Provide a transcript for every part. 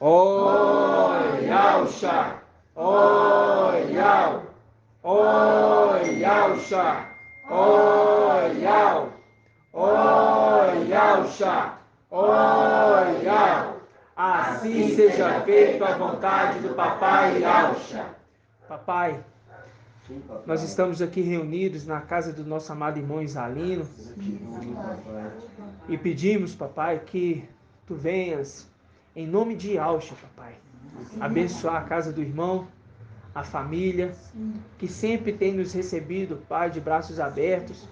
Oi, Yahusha! Oi, Yah! Oi, Yahusha! Oi, Yah! Oi, Yahusha! Oi, Yah! Assim seja feita a vontade do Papai Yahusha. Papai, nós estamos aqui reunidos na casa do nosso amado irmão Isalino e pedimos, papai, que tu venhas em nome de Yahusha, papai, abençoar a casa do irmão, a família, que sempre tem nos recebido, pai, de braços abertos,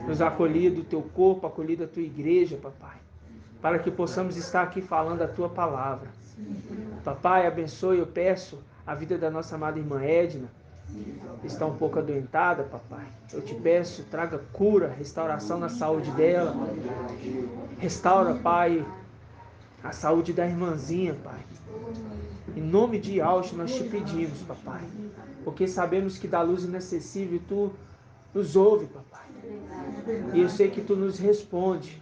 nos acolhido o teu corpo, acolhido a tua igreja, papai, para que possamos estar aqui falando a tua palavra. Papai, abençoe, eu peço, a vida da nossa amada irmã Edna, está um pouco adoentada, papai. Eu te peço, traga cura, restauração na saúde dela. Restaura, pai, a saúde da irmãzinha, pai. Em nome de Yahusha nós te pedimos, papai, porque sabemos que da luz inacessível tu nos ouve, papai. E eu sei que tu nos responde,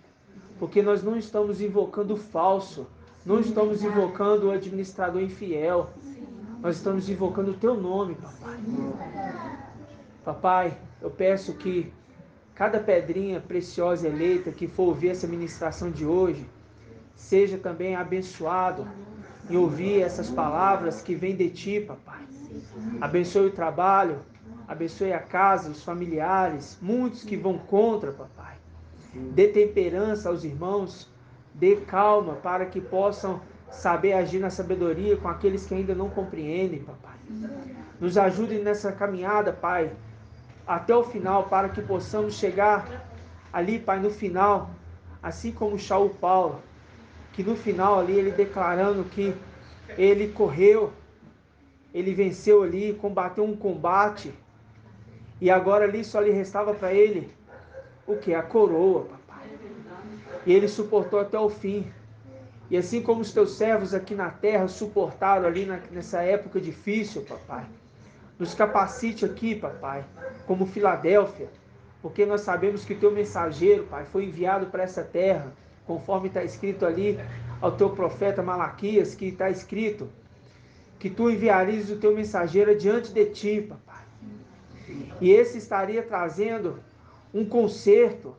porque nós não estamos invocando o falso, não estamos invocando o administrador infiel, nós estamos invocando o teu nome, papai. Papai, eu peço que cada pedrinha preciosa eleita que for ouvir essa ministração de hoje, seja também abençoado em ouvir essas palavras que vêm de ti, papai. Abençoe o trabalho, abençoe a casa, os familiares, muitos que vão contra, papai. Dê temperança aos irmãos, dê calma para que possam saber agir na sabedoria com aqueles que ainda não compreendem, papai. Nos ajude nessa caminhada, pai, até o final, para que possamos chegar ali, pai, no final, assim como Shaul Paulo, que no final ali ele declarando que ele correu, ele venceu ali, combateu um combate, e agora ali só lhe restava para ele o que? A coroa, papai. E ele suportou até o fim. E assim como os teus servos aqui na terra suportaram ali nessa época difícil, papai, nos capacite aqui, papai, como Filadélfia, porque nós sabemos que o teu mensageiro, pai, foi enviado para essa terra, conforme está escrito ali ao teu profeta Malaquias, que está escrito que tu enviarias o teu mensageiro diante de ti, papai. E esse estaria trazendo um conserto.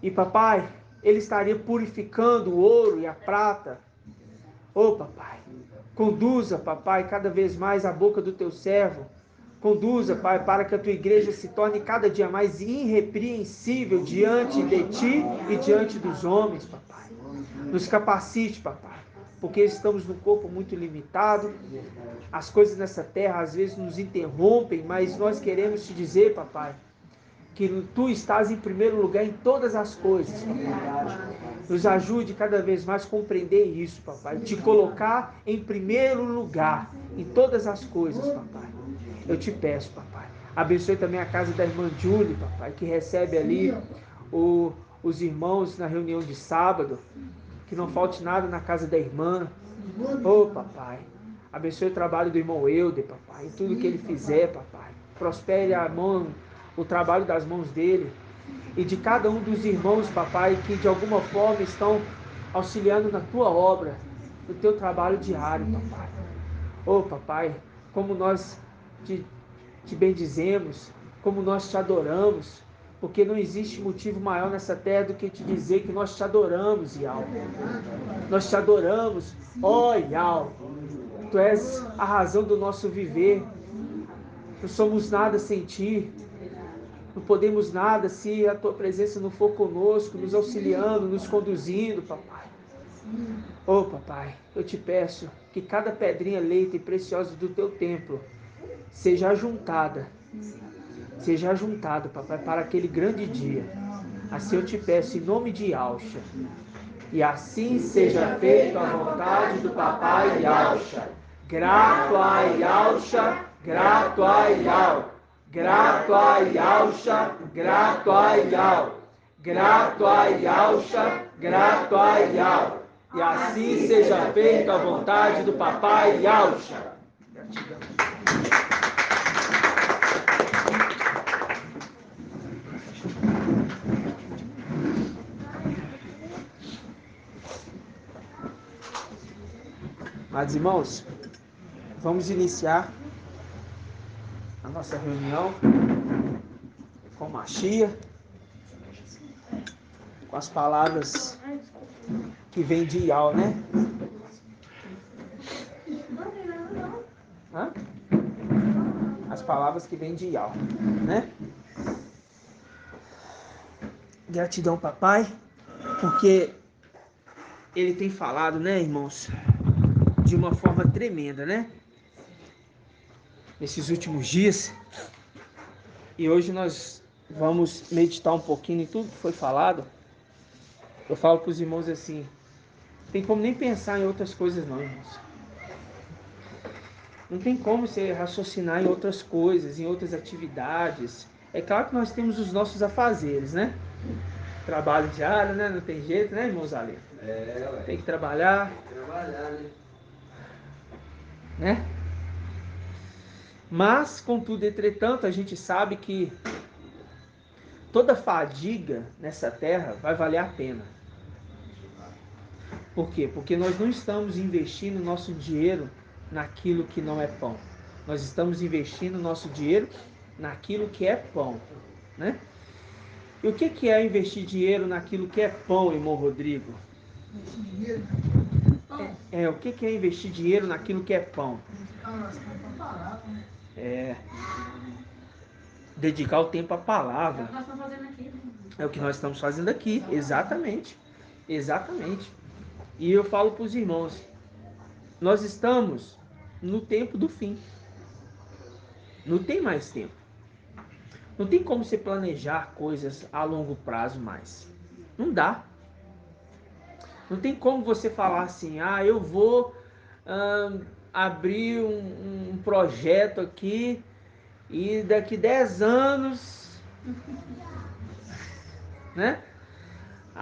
E, papai, ele estaria purificando o ouro e a prata. Ô, papai, conduza, papai, cada vez mais a boca do teu servo. Conduza, pai, para que a tua igreja se torne cada dia mais irrepreensível diante de ti e diante dos homens, papai. Nos capacite, papai, porque estamos num corpo muito limitado. As coisas nessa terra às vezes nos interrompem, mas nós queremos te dizer, papai, que tu estás em primeiro lugar em todas as coisas, papai. Nos ajude cada vez mais a compreender isso, papai. Te colocar em primeiro lugar em todas as coisas, papai. Eu te peço, papai. Abençoe também a casa da irmã Julie, papai, que recebe ali os irmãos na reunião de sábado. Que não falte nada na casa da irmã. Ô, papai. Abençoe o trabalho do irmão Euder, papai. Em tudo que ele fizer, papai. Prospere o trabalho das mãos dele. E de cada um dos irmãos, papai, que de alguma forma estão auxiliando na tua obra, no teu trabalho diário, papai. Ô, papai, como nós te bendizemos, como nós te adoramos, porque não existe motivo maior nessa terra do que te dizer que nós te adoramos, Yahweh. Nós te adoramos, ó Yahweh. Tu és a razão do nosso viver. Não somos nada sem ti. Não podemos nada se a tua presença não for conosco, nos auxiliando, nos conduzindo, papai. Ô, papai, eu te peço que cada pedrinha leita e preciosa do teu templo seja ajuntada, papai, para aquele grande dia. Assim eu te peço em nome de Yahusha. E assim seja feita a vontade do papai Yahusha. Grato a Yahusha, grato a Yahweh. Grato a Yahusha, grato a Yahweh. Grato a Yahusha, grato a Yahweh. E assim seja feita a vontade do papai Yahusha. Gratidão. Mas, irmãos, vamos iniciar a nossa reunião com Machia, com as palavras que vem de Ial, né? Hã? As palavras que vem de Ial, né? Gratidão, papai, porque ele tem falado, né, irmãos, de uma forma tremenda, né? Nesses últimos dias. E hoje nós vamos meditar um pouquinho em tudo que foi falado. Eu falo para os irmãos assim, tem como nem pensar em outras coisas não, irmãos. Não tem como você raciocinar em outras coisas, em outras atividades. É claro que nós temos os nossos afazeres, né? Trabalho diário, né? Não tem jeito, né, irmãos Ali? Ué. Tem que trabalhar. Trabalhar, Né? Mas, contudo, entretanto, a gente sabe que toda fadiga nessa terra vai valer a pena. Por quê? Porque nós não estamos investindo nosso dinheiro naquilo que não é pão. Nós estamos investindo nosso dinheiro naquilo que é pão, né? E o que é investir dinheiro naquilo que é pão, irmão Rodrigo? Investir dinheiro pão. O que é investir dinheiro naquilo que é pão? Dedicar o nosso tempo à palavra, né? Dedicar o tempo à palavra. É o que nós estamos fazendo aqui, né? É o que nós estamos fazendo aqui, exatamente. Exatamente. E eu falo para os irmãos, nós estamos no tempo do fim. Não tem mais tempo. Não tem como você planejar coisas a longo prazo mais. Não dá. Não tem como você falar assim, eu vou abrir um projeto aqui e daqui 10 anos, né?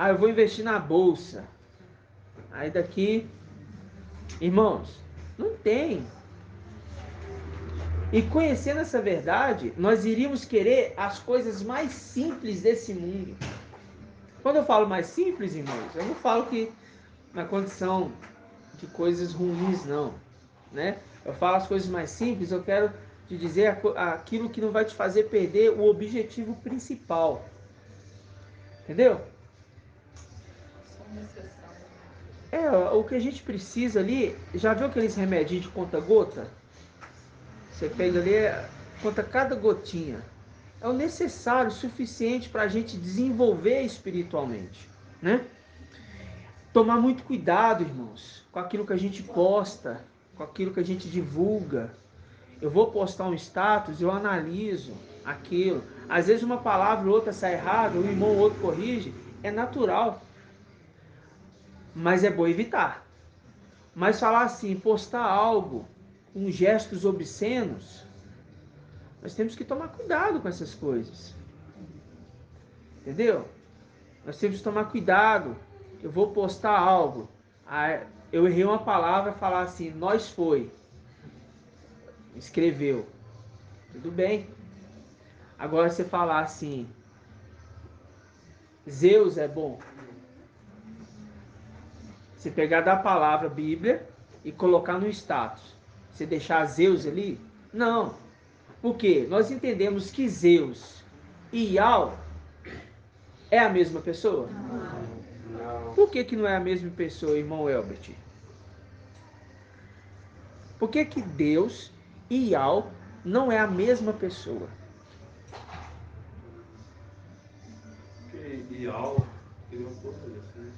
Eu vou investir na bolsa. Aí daqui, irmãos, não tem. E conhecendo essa verdade, nós iríamos querer as coisas mais simples desse mundo. Quando eu falo mais simples, irmãos, eu não falo que na condição de coisas ruins, não, né? Eu falo as coisas mais simples, eu quero te dizer aquilo que não vai te fazer perder o objetivo principal. Entendeu? O que a gente precisa ali, já viu aqueles remedinhos de conta-gota? Você pega ali, conta cada gotinha. É o necessário, o suficiente para a gente desenvolver espiritualmente, né? Tomar muito cuidado, irmãos, com aquilo que a gente posta, com aquilo que a gente divulga. Eu vou postar um status, eu analiso aquilo. Às vezes uma palavra ou outra sai errada, um irmão ou outro corrige, é natural. Mas é bom evitar. Mas falar assim, postar algo com gestos obscenos, nós temos que tomar cuidado com essas coisas. Entendeu? Nós temos que tomar cuidado. Eu vou postar algo. Eu errei uma palavra, falar assim, nós foi. Escreveu. Tudo bem. Agora você falar assim, Zeus é bom. Você pegar da palavra Bíblia e colocar no status. Você deixar Zeus ali? Não. Por quê? Nós entendemos que Zeus e Ial é a mesma pessoa? Não. Por que não é a mesma pessoa, irmão Elbert? Por que Deus e Ial não é a mesma pessoa? Porque Ial criou tudo isso,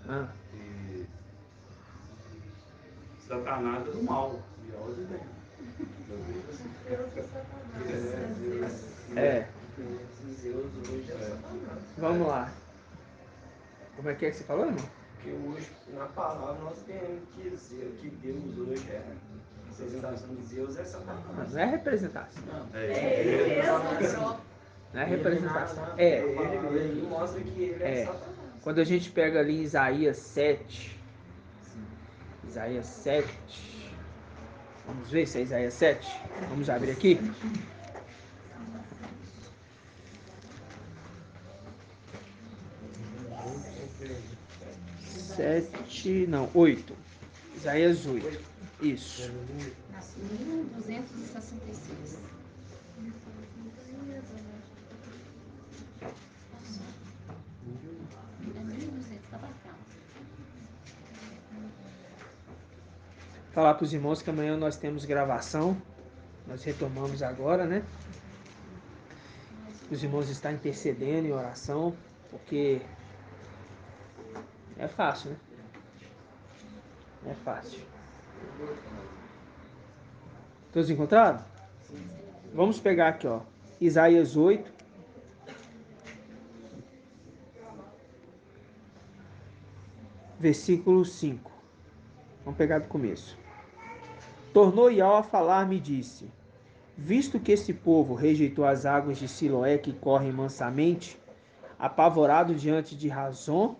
né? E Satanás é do mal, Ial é do bem. Zeus hoje é Satanás. Vamos lá. Como é que você falou, irmão? Porque hoje, na palavra, nós temos que dizer que Deus hoje é a representação de Zeus é Satanás. Não é representação. Não. Ele Não é representação. Ele mostra que ele é Satanás. Quando a gente pega ali Isaías 7. Isaías 7. Vamos ver se é Isaías 7. Vamos abrir aqui. 8. Isaías 8. Isso. Nas 1266. É 1200, tá bacana. Falar para os irmãos que amanhã nós temos gravação. Nós retomamos agora, né? Os irmãos estão intercedendo em oração, porque é fácil, né? É fácil. Todos encontraram? Vamos pegar aqui, ó. Isaías 8. Versículo 5. Vamos pegar do começo. Tornou Yahweh a falar-me e disse: visto que este povo rejeitou as águas de Siloé que correm mansamente, apavorado diante de Razon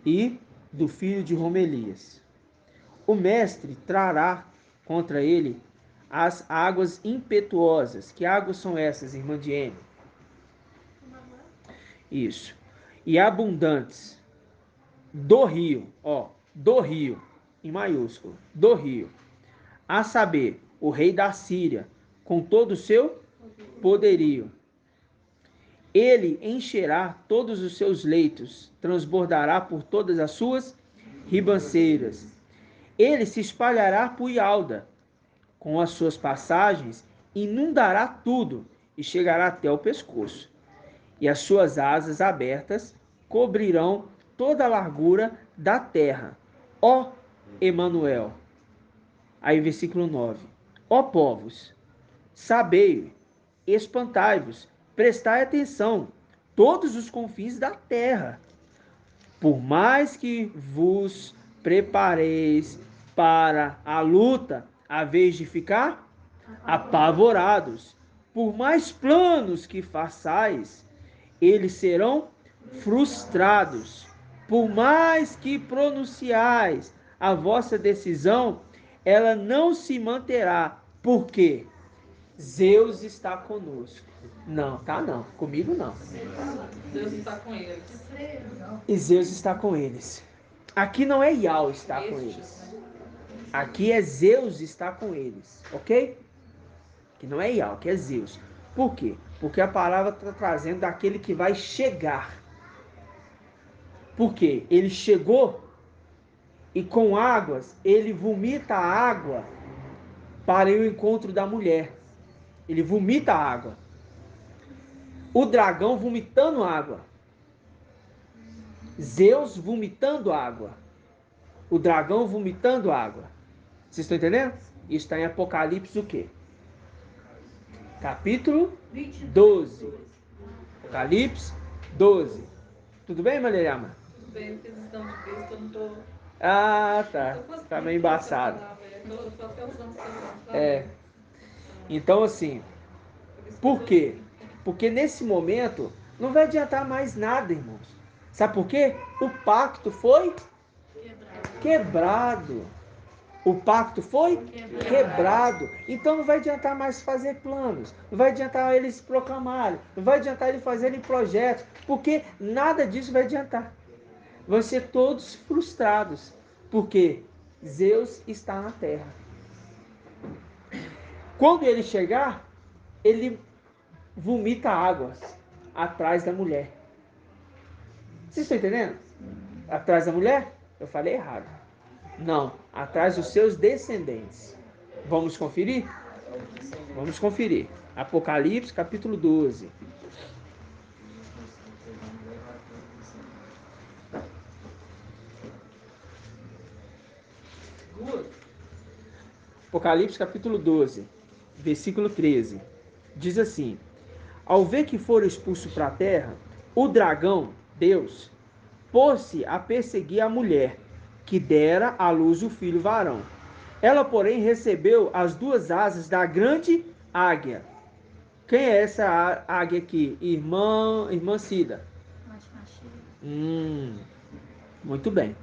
e do filho de Romelias, o mestre trará contra ele as águas impetuosas. Que águas são essas, irmã Diene? Isso. E abundantes do rio, ó, do rio, em maiúsculo, do rio, a saber, o rei da Síria, com todo o seu poderio. Ele encherá todos os seus leitos, transbordará por todas as suas ribanceiras. Ele se espalhará por Ialda, com as suas passagens, inundará tudo e chegará até o pescoço. E as suas asas abertas cobrirão toda a largura da terra. Ó Emanuel. Aí versículo 9. Ó povos, sabei, espantai-vos, prestai atenção, todos os confins da terra. Por mais que vos prepareis para a luta, a vez de ficar apavorados, por mais planos que façais, eles serão frustrados. Por mais que pronunciais a vossa decisão, ela não se manterá. Por quê? Zeus está conosco. Não, tá não. Comigo não. Deus está com eles. E Zeus está com eles. Aqui não é Yahweh está com eles. Aqui é Zeus está com eles. Ok? Que não é Yahweh, que é Zeus. Por quê? Porque a palavra está trazendo daquele que vai chegar. Por quê? Ele chegou e com águas, ele vomita a água para o encontro da mulher. Ele vomita a água. O dragão vomitando água. Zeus vomitando água. O dragão vomitando água. Vocês estão entendendo? Isso está em Apocalipse o quê? Capítulo 12. Apocalipse 12. Tudo bem, Maleriama? Tudo bem, porque vocês estão de texto, eu não tô... Ah, tá. Tá meio embaçado. Eu tô até usando o celular. É. Então, assim, por quê? Porque nesse momento não vai adiantar mais nada, irmãos. Sabe por quê? O pacto foi quebrado. O pacto foi quebrado. Então não vai adiantar mais fazer planos. Não vai adiantar eles proclamarem. Não vai adiantar eles fazerem projetos. Porque nada disso vai adiantar. Vão ser todos frustrados. Porque Zeus está na terra. Quando ele chegar, ele vomita águas atrás da mulher. Vocês estão entendendo? Atrás da mulher? Eu falei errado. Não, atrás dos seus descendentes. Vamos conferir? Vamos conferir. Apocalipse, capítulo 12. Apocalipse, capítulo 12, versículo 13. Diz assim: ao ver que foram expulsos para a terra, o dragão, Deus, pôs-se a perseguir a mulher, que dera à luz o filho varão. Ela, porém, recebeu as duas asas da grande águia. Quem é essa águia aqui? Irmã Cida. Muito bem.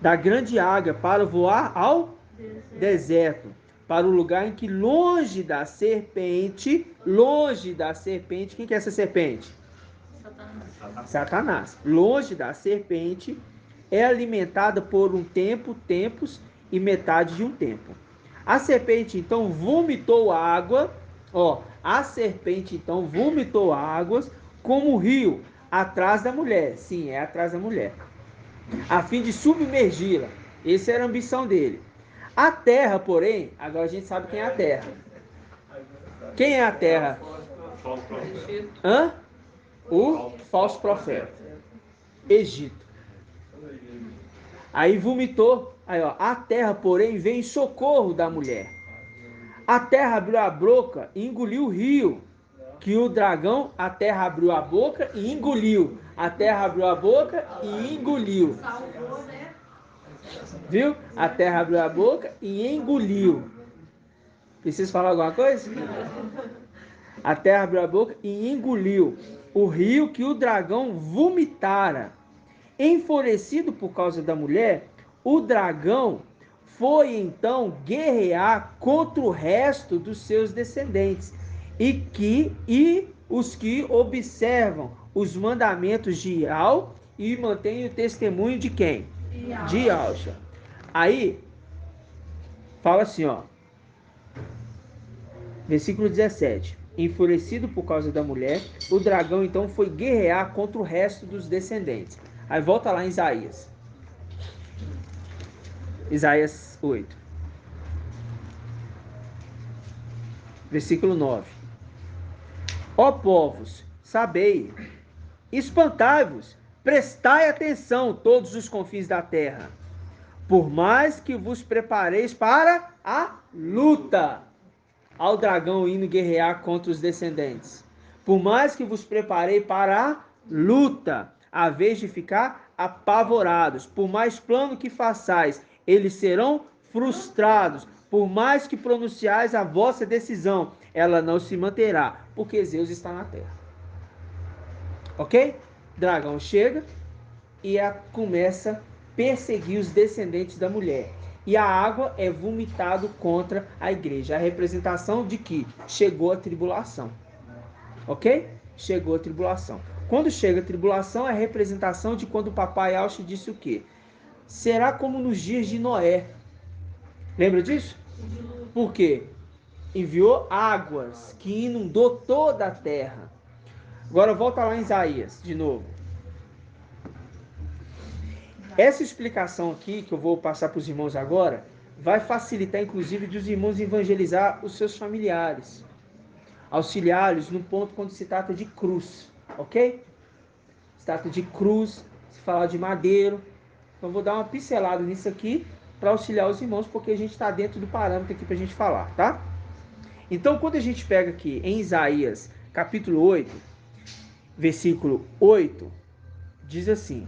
Da grande águia para voar ao deserto, para o lugar em que longe da serpente, quem que é essa serpente? Satanás. Longe da serpente é alimentada por um tempo, tempos e metade de um tempo. A serpente então vomitou água, a serpente então vomitou águas como o rio atrás da mulher. Sim, é atrás da mulher. A fim de submergi-la. Essa era a ambição dele. A terra, porém, agora a gente sabe quem é a terra. Quem é a terra? Falso profeta. Hã? O falso profeta. Egito. Aí vomitou. Aí, a terra, porém, veio em socorro da mulher. A terra abriu a boca e engoliu o rio. Que o dragão, a terra abriu a boca e engoliu. A terra abriu a boca e engoliu. Salvou, né? Viu? A terra abriu a boca e engoliu. Preciso falar alguma coisa? A terra abriu a boca e engoliu o rio que o dragão vomitara. Enfurecido por causa da mulher, o dragão foi então guerrear contra o resto dos seus descendentes e os que observam os mandamentos de Ial e mantêm o testemunho de quem? De Yalcha. Aí fala assim, versículo 17. Enfurecido por causa da mulher, o dragão então foi guerrear contra o resto dos descendentes. Aí volta lá em Isaías. Isaías 8. Versículo 9. Ó povos, sabei, espantai-vos, prestai atenção todos os confins da terra, por mais que vos prepareis para a luta. Ao dragão indo guerrear contra os descendentes. Por mais que vos preparei para a luta, a vez de ficar apavorados, por mais plano que façais, eles serão frustrados. Por mais que pronunciais a vossa decisão, ela não se manterá, porque Zeus está na terra. Ok? Dragão chega e começa a perseguir os descendentes da mulher. E a água é vomitado contra a igreja. A representação de que chegou a tribulação. Ok? Chegou a tribulação. Quando chega a tribulação, é a representação de quando o papai Alche disse o quê? Será como nos dias de Noé. Lembra disso? Por quê? Enviou águas que inundou toda a terra. Agora volta lá em Isaías, de novo. Essa explicação aqui, que eu vou passar para os irmãos agora, vai facilitar, inclusive, dos irmãos evangelizar os seus familiares. Auxiliá-los no ponto quando se trata de cruz, ok? Se trata de cruz, se falar de madeiro. Então, vou dar uma pincelada nisso aqui para auxiliar os irmãos, porque a gente está dentro do parâmetro aqui para a gente falar, tá? Então, quando a gente pega aqui em Isaías, capítulo 8, versículo 8, diz assim: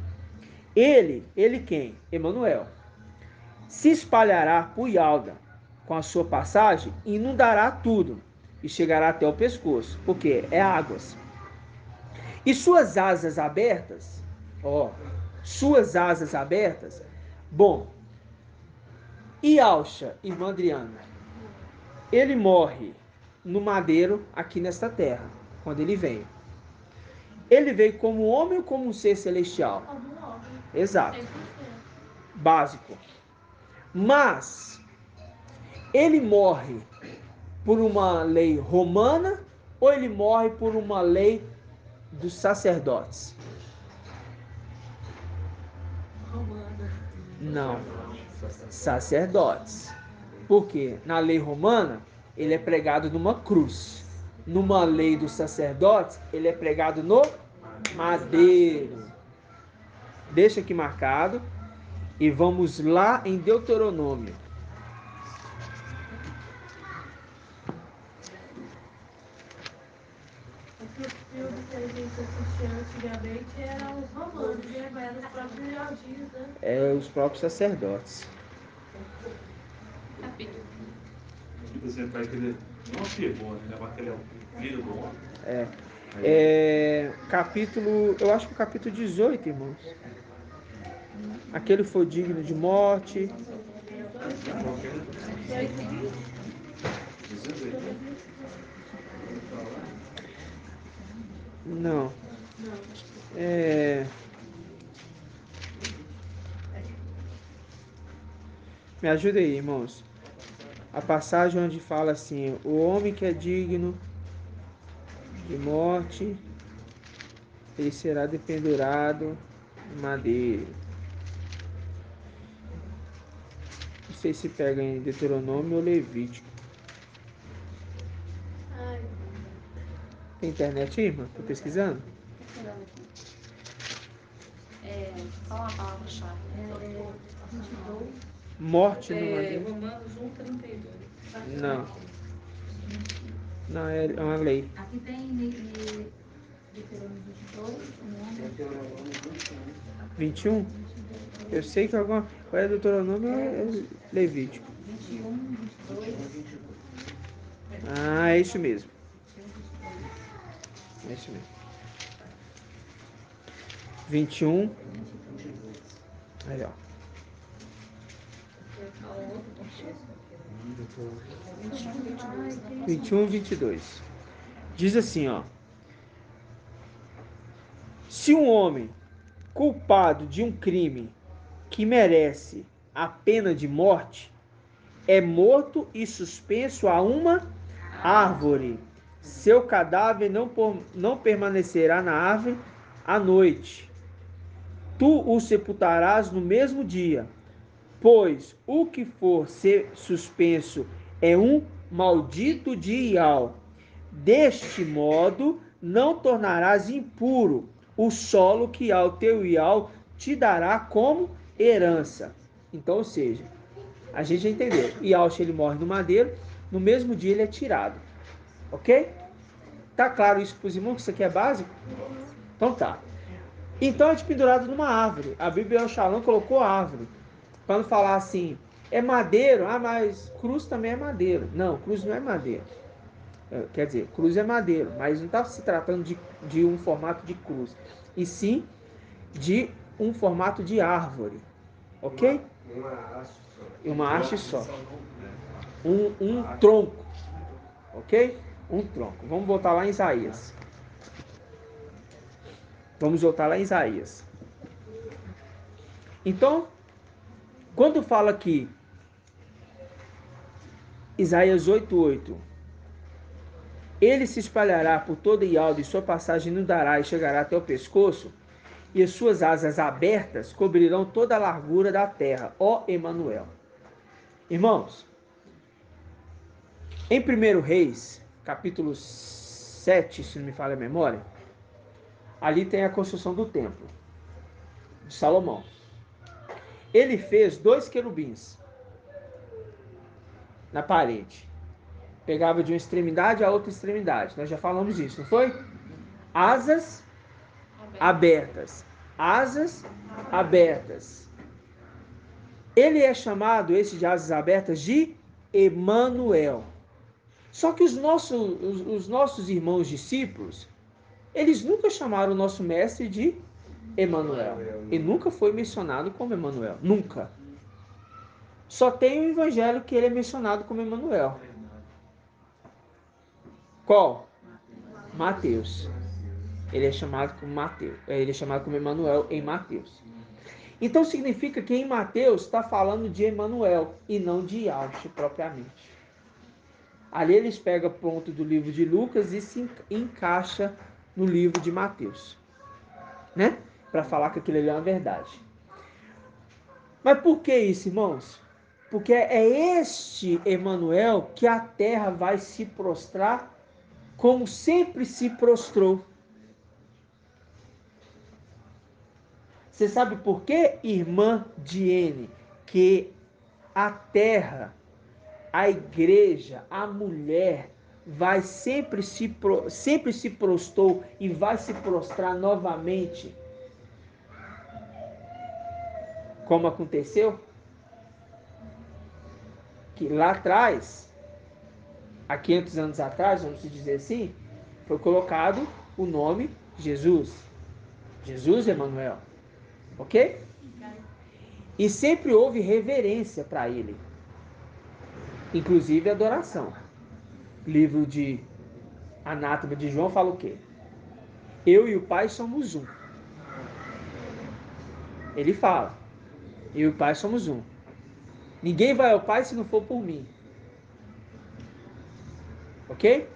Ele quem? Emanuel, se espalhará por Ialda com a sua passagem, inundará tudo e chegará até o pescoço, porque é águas. E suas asas abertas, suas asas abertas, bom, Ialcha, irmã Adriana, ele morre no madeiro aqui nesta terra, quando ele veio. Ele veio como homem ou como um ser celestial? Exato. Básico. Mas ele morre por uma lei romana ou ele morre por uma lei dos sacerdotes? Não. Sacerdotes. Por quê? Na lei romana, ele é pregado numa cruz. Numa lei dos sacerdotes, ele é pregado no madeiro. Deixa aqui marcado. E vamos lá em Deuteronômio. Os filmes que a gente assistia antigamente eram os romanos, né? Mas eram os próprios judins, né? É os próprios sacerdotes. Capítulo. Tipo assim, vai querer. Não pegou, né? Vai querer o filho do homem. Capítulo, eu acho que o capítulo 18, irmãos. Aquele foi digno de morte. Não. Me ajuda aí, irmãos. A passagem onde fala assim: o homem que é digno de morte, ele será dependurado em madeiro. Não sei se pega em Deuteronômio ou Levítico. Ai, Tem internet aí, irmã? Tô pesquisando? Qual a palavra-chave? 22. Morte no madeiro? Romanos 1:32. Não. Não, é uma lei. Aqui tem Deuteronômio 22, Deuteronômio 21. 21? Eu sei que alguma. Ou é Deuteronômio ou é Levítico. 21, 22. Ah, é isso mesmo. É isso mesmo. 21. Aí, ó. 21, 22. Diz assim, ó. Se um homem culpado de um crime que merece a pena de morte é morto e suspenso a uma árvore, seu cadáver não permanecerá na árvore à noite. Tu o sepultarás no mesmo dia, pois o que for ser suspenso é um maldito de Ial. Deste modo, não tornarás impuro o solo que ao teu Ial te dará como herança. Então, ou seja, a gente já entendeu. Ial, se ele morre no madeiro, no mesmo dia ele é tirado. Ok? Tá claro isso para os irmãos, que isso aqui é básico? Então tá. Então é pendurado numa árvore. A Bíblia Shalom colocou árvore. Para não falar assim, é madeiro, mas cruz também é madeiro. Não, cruz não é madeiro. Quer dizer, cruz é madeiro, mas não está se tratando de um formato de cruz, e sim de um formato de árvore. Ok? Uma haste só. Um tronco. Ok? Um tronco. Vamos voltar lá em Isaías. Então, quando fala aqui, Isaías 8:8, ele se espalhará por toda Ialdo e sua passagem inundará e chegará até o pescoço, e as suas asas abertas cobrirão toda a largura da terra, ó Emanuel. Irmãos, em 1 Reis, capítulo 7, se não me falha a memória, ali tem a construção do templo de Salomão. Ele fez 2 querubins na parede. Pegava de uma extremidade a outra extremidade. Nós já falamos disso, não foi? Asas abertas. Asas abertas. Ele é chamado, esse de asas abertas, de Emanuel. Só que os nossos irmãos discípulos, eles nunca chamaram o nosso mestre de Emanuel. Ele nunca foi mencionado como Emanuel. Nunca. Só tem o evangelho que ele é mencionado como Emanuel. Qual? Mateus. Ele é chamado como Mateus. Ele é chamado como Emanuel em Mateus. Então significa que em Mateus está falando de Emanuel e não de Yahshua propriamente. Ali eles pegam ponto do livro de Lucas e se encaixa no livro de Mateus, né? Para falar que aquilo ali é uma verdade. Mas por que isso, irmãos? Porque é este Emanuel que a terra vai se prostrar como sempre se prostrou. Você sabe por quê, irmã Diene, que a terra, a igreja, a mulher vai sempre se prostrou e vai se prostrar novamente, como aconteceu? Que lá atrás, há 500 anos atrás, vamos dizer assim, foi colocado o nome Jesus. Jesus Emanuel. Ok? E sempre houve reverência para ele. Inclusive adoração. Livro de Anátema de João fala o quê? Eu e o Pai somos um. Ele fala. Eu e o Pai somos um. Ninguém vai ao Pai se não for por mim. Ok?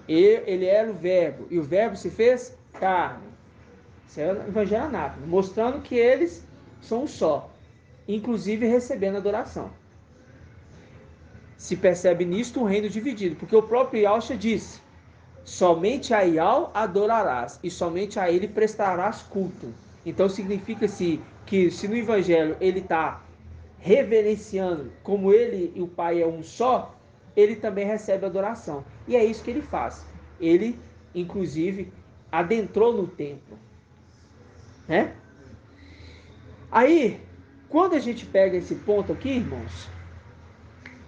Ele era o verbo, e o verbo se fez carne. Isso é o Evangelho Anápolis, mostrando que eles são um só, inclusive recebendo adoração. Se percebe nisto um reino dividido, porque o próprio Yahshua disse: somente a Yahweh adorarás, e somente a ele prestarás culto. Então significa que se no Evangelho ele está reverenciando como ele e o Pai é um só, ele também recebe adoração. E é isso que ele faz. Ele, inclusive, adentrou no templo. Né? Aí, quando a gente pega esse ponto aqui, irmãos,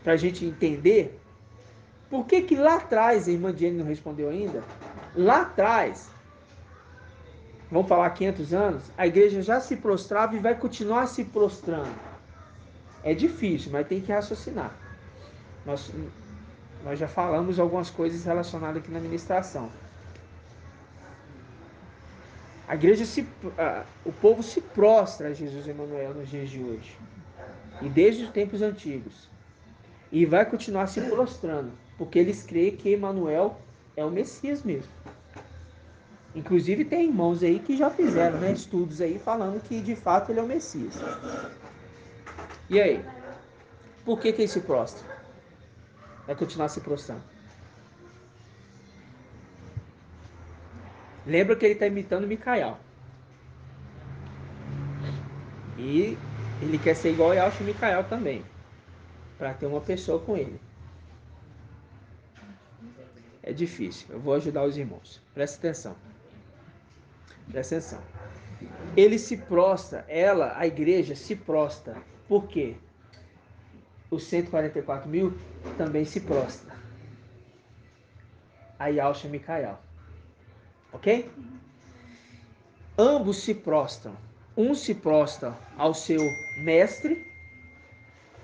para a gente entender, por que lá atrás, a irmã Jenny não respondeu ainda, lá atrás, vamos falar 500 anos, a igreja já se prostrava e vai continuar se prostrando. É difícil, mas tem que raciocinar. Nós já falamos algumas coisas relacionadas aqui na ministração. A igreja o povo se prostra a Jesus Emmanuel nos dias de hoje. E desde os tempos antigos. E vai continuar se prostrando, porque eles creem que Emmanuel é o Messias mesmo. Inclusive tem irmãos aí que já fizeram, né, estudos aí falando que de fato ele é o Messias. E aí? Por que ele se prostra? Vai continuar se prostrando. Lembra que ele está imitando Micael. E ele quer ser igual a Yahshua e Micael também, para ter uma pessoa com ele. É difícil, eu vou ajudar os irmãos. Presta atenção. Presta atenção. Ele se prostra, a igreja se prostra. Por quê? Os 144 mil também se prostra a Yahshua e Micael. Ok? Ambos se prostram. Um se prostra ao seu mestre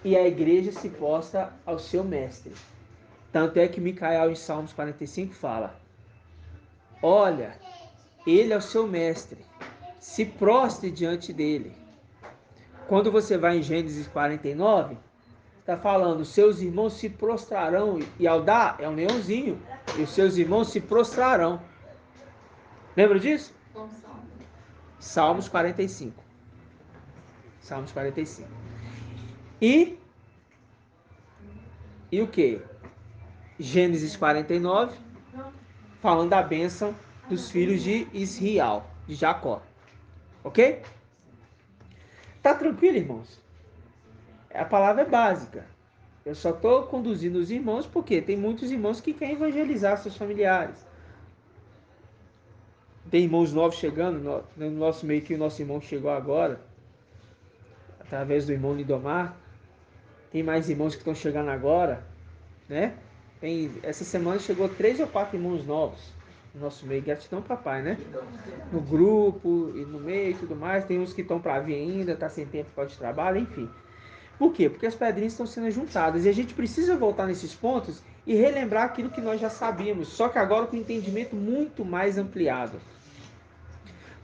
e a igreja se prostra ao seu mestre. Tanto é que Micael em Salmos 45 fala: olha, ele é o seu mestre, se prostre diante dele. Quando você vai em Gênesis 49, está falando, seus irmãos se prostrarão, e Aldá é um leãozinho, e os seus irmãos se prostrarão. Lembra disso? Salmos 45. Salmos 45. E o que? Gênesis 49, falando da bênção dos filhos de Israel, de Jacó. Ok? Tá tranquilo, irmãos? A palavra é básica. Eu só estou conduzindo os irmãos porque tem muitos irmãos que querem evangelizar seus familiares. Tem irmãos novos chegando no nosso meio, que o nosso irmão chegou agora, através do irmão Lidomar. Tem mais irmãos que estão chegando agora, né? Essa semana chegou 3 ou 4 irmãos novos no nosso meio. Gratidão, papai, né? No grupo e no meio e tudo mais. Tem uns que estão para vir ainda, tá sem tempo para de trabalho, enfim. Por quê? Porque as pedrinhas estão sendo juntadas. E a gente precisa voltar nesses pontos e relembrar aquilo que nós já sabíamos. Só que agora com um entendimento muito mais ampliado.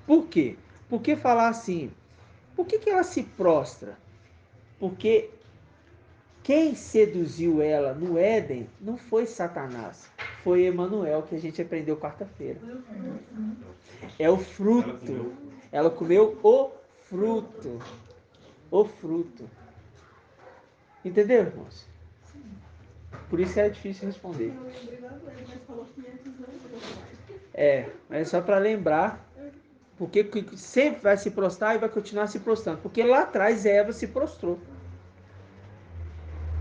Por quê? Porque falar assim, por que ela se prostra? Porque quem seduziu ela no Éden não foi Satanás, foi Emmanuel, que a gente aprendeu quarta-feira. É o fruto. Ela comeu o fruto. O fruto. Entendeu, irmãos? Por isso é difícil responder. Mas é só para lembrar, porque sempre vai se prostrar e vai continuar se prostrando. Porque lá atrás Eva se prostrou.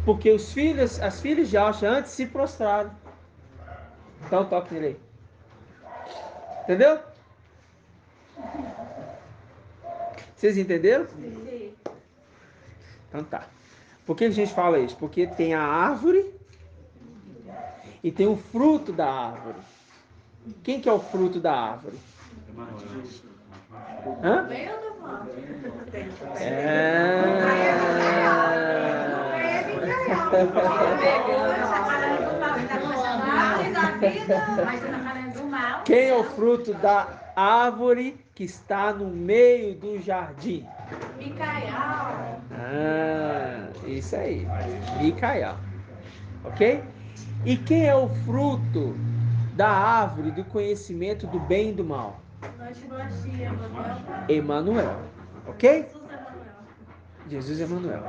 Porque as filhas de Yahshua antes se prostraram. Então toque nele aí. Entendeu? Vocês entenderam? Sim. Então tá. Por que a gente fala isso? Porque tem a árvore e tem o fruto da árvore. Quem que é o fruto da árvore? Hã? Quem é o fruto da árvore que está no meio do jardim? Micael. Isso aí. Micael. Ok? E quem é o fruto da árvore do conhecimento do bem e do mal? Emanuel. Ok? Jesus Emanuel.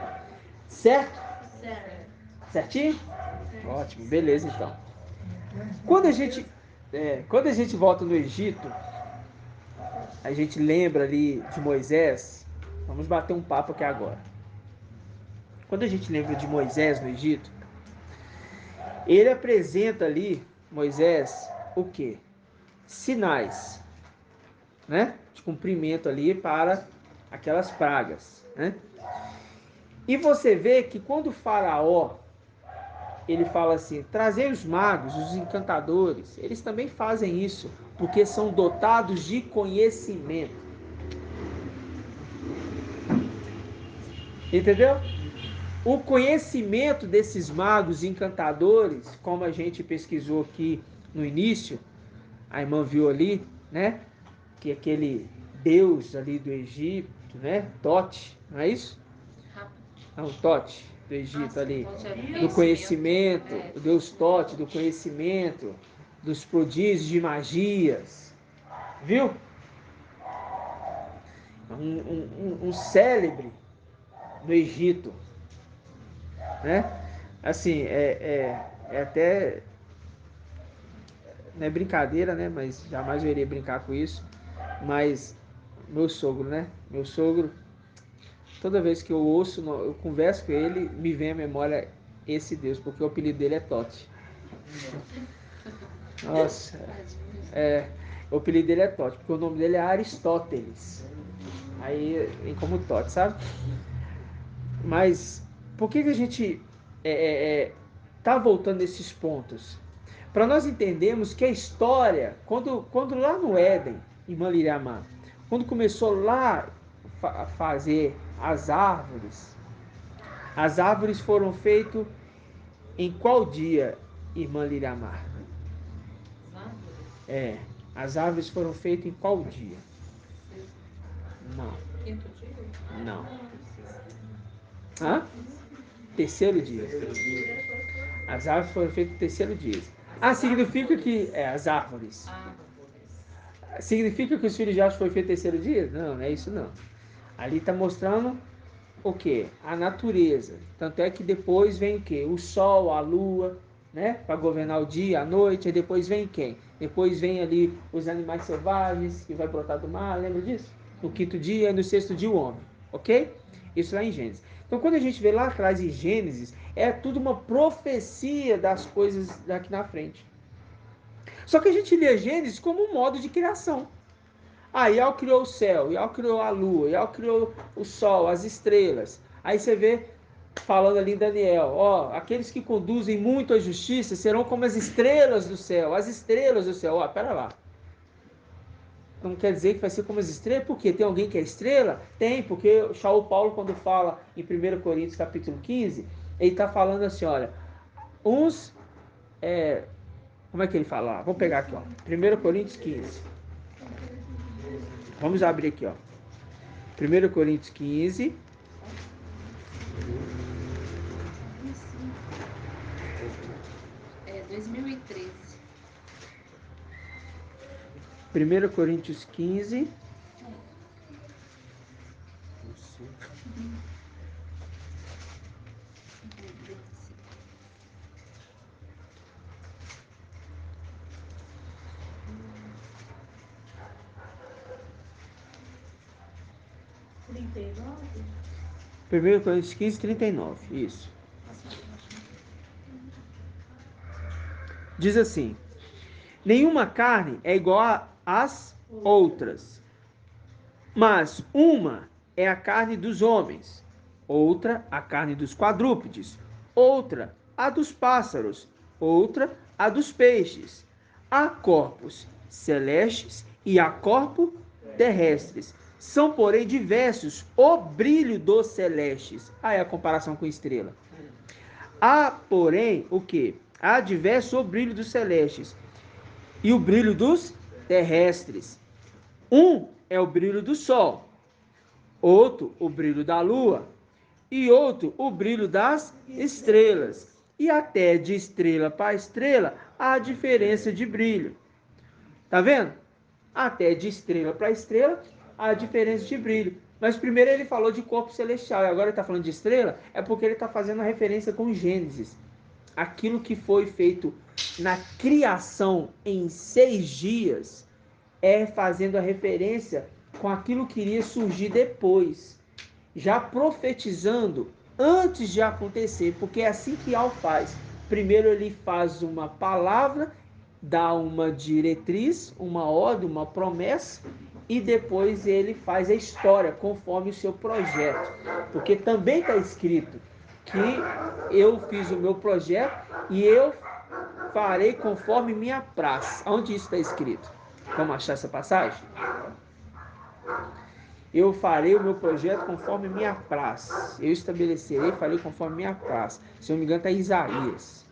Certo? Certo. Certinho? Ótimo, beleza então. Quando a gente volta no Egito, a gente lembra ali de Moisés. Vamos bater um papo aqui agora. Quando a gente lembra de Moisés no Egito, ele apresenta ali, Moisés, o quê? Sinais, né? De cumprimento ali para aquelas pragas, né? E você vê que quando o faraó, ele fala assim, trazei os magos, os encantadores, eles também fazem isso, porque são dotados de conhecimento. Entendeu? O conhecimento desses magos e encantadores, como a gente pesquisou aqui no início, a irmã viu ali, né? Que aquele deus ali do Egito, né? Tote, não é isso? Não, Tote do Egito ali, do conhecimento, o deus Tote do conhecimento, dos prodígios de magias, viu? Um célebre do Egito, né? Assim, é até, não é brincadeira, né? Mas jamais eu iria brincar com isso. Mas meu sogro, né? Meu sogro, toda vez que eu ouço, eu converso com ele, me vem à memória esse Deus, porque o apelido dele é Tote. Nossa, o apelido dele é Tote, porque o nome dele é Aristóteles. Aí vem como Tote, sabe? Mas por que a gente tá voltando nesses pontos? Para nós entendermos que a história, quando lá no Éden, em Maliriamá, quando começou lá a fazer as árvores foram feitas em qual dia, irmã Liriamar? As árvores foram feitas em qual dia? Não. Quinto dia? Não. Hã? Terceiro dia. As árvores foram feitas no terceiro dia. Significa que as árvores. Significa que os filhos de Acho foi feito no terceiro dia? Não, não é isso não. Ali está mostrando o que? A natureza. Tanto é que depois vem o que? O sol, a lua, né? Para governar o dia, a noite. E depois vem quem? Depois vem ali os animais selvagens que vai brotar do mar. Lembra disso? No quinto dia e no sexto dia o homem. Ok? Isso lá em Gênesis. Então quando a gente vê lá atrás em Gênesis, é tudo uma profecia das coisas daqui na frente. Só que a gente lê Gênesis como um modo de criação. Yahweh criou o céu, Yahweh criou a lua, Yahweh criou o sol, as estrelas. Aí você vê, falando ali em Daniel, aqueles que conduzem muito a justiça serão como as estrelas do céu, as estrelas do céu. Pera lá. Não quer dizer que vai ser como as estrelas, porque tem alguém que é estrela? Tem, porque o Shaul Paulo, quando fala em 1 Coríntios capítulo 15, ele está falando assim, olha, como é que ele fala? Vamos pegar aqui, 1 Coríntios 15. Vamos abrir aqui, 1 Coríntios 15. É 2013. 1 Coríntios 15. Primeiro Coríntios 15, 39. Isso. Diz assim: nenhuma carne é igual às outras, mas uma é a carne dos homens, outra a carne dos quadrúpedes, outra a dos pássaros, outra a dos peixes. Há corpos celestes e há corpos terrestres. São, porém, diversos o brilho dos celestes. Aí a comparação com estrela. Há, porém, o que? Há diverso o brilho dos celestes e o brilho dos terrestres. Um é o brilho do sol, outro o brilho da lua, e outro o brilho das estrelas. E até de estrela para estrela há diferença de brilho. Tá vendo? Até de estrela para estrela há diferença de brilho. Mas primeiro ele falou de corpo celestial e agora ele está falando de estrela, é porque ele está fazendo a referência com Gênesis. Aquilo que foi feito na criação em 6 dias é fazendo a referência com aquilo que iria surgir depois, já profetizando antes de acontecer, porque é assim que Al faz. Primeiro ele faz uma palavra, dá uma diretriz, uma ordem, uma promessa, e depois ele faz a história conforme o seu projeto. Porque também está escrito que eu fiz o meu projeto e eu farei conforme minha praça. Onde isso está escrito? Vamos achar essa passagem? Eu farei o meu projeto conforme minha praça. Eu estabelecerei e farei conforme minha praça. Se eu não me engano, está Isaías.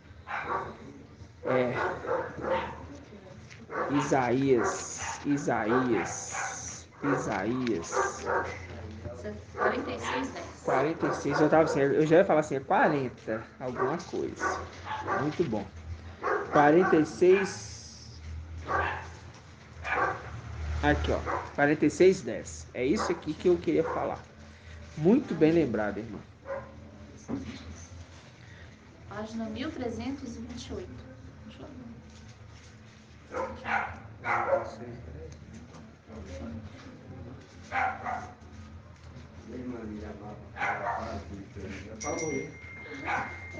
Isaías. 46, 10. 46, eu tava assim, eu já ia falar assim, é 40, alguma coisa. Muito bom. 46. Aqui, ó. 46, 10. É isso aqui que eu queria falar. Muito bem lembrado, irmão. Página 1328. Deixa eu ver. Falou aí.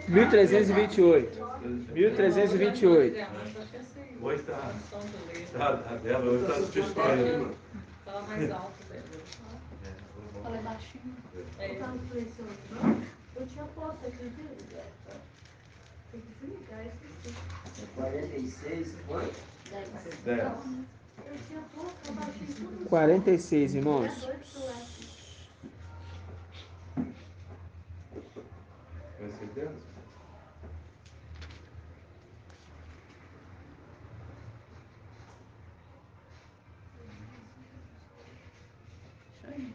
1328. 1328. Hoje tá dela, hoje tá substituindo. Fala mais alto, velho. Fala baixinho. Eu tinha posto aqui, viu? Tem que desligar, esqueci. 46, quanto? 10. Eu tinha posto abaixinho tudo. 46, irmãos. Com certeza? Deixa eu ir.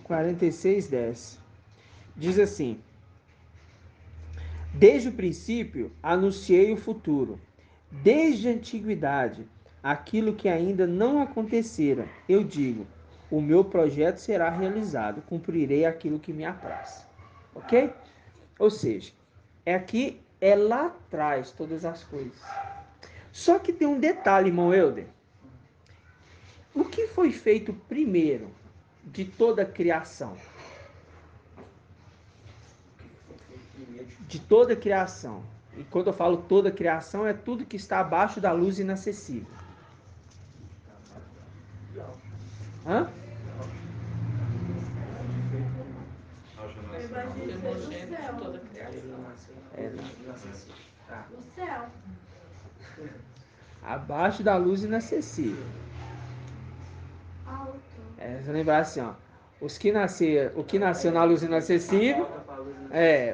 46, 10. Diz assim: desde o princípio anunciei o futuro, desde a antiguidade, aquilo que ainda não acontecera. Eu digo, o meu projeto será realizado, cumprirei aquilo que me apraz. Ok? Ou seja, é lá atrás todas as coisas. Só que tem um detalhe, irmão Helder. O que foi feito primeiro de toda a criação? De toda a criação. E quando eu falo toda a criação, é tudo que está abaixo da luz inacessível. Hã? Eu imagino que seja no céu. Toda a criação. No céu. Abaixo da luz inacessível. Alto. Você lembrar assim, ó. O que nasceu na luz inacessível,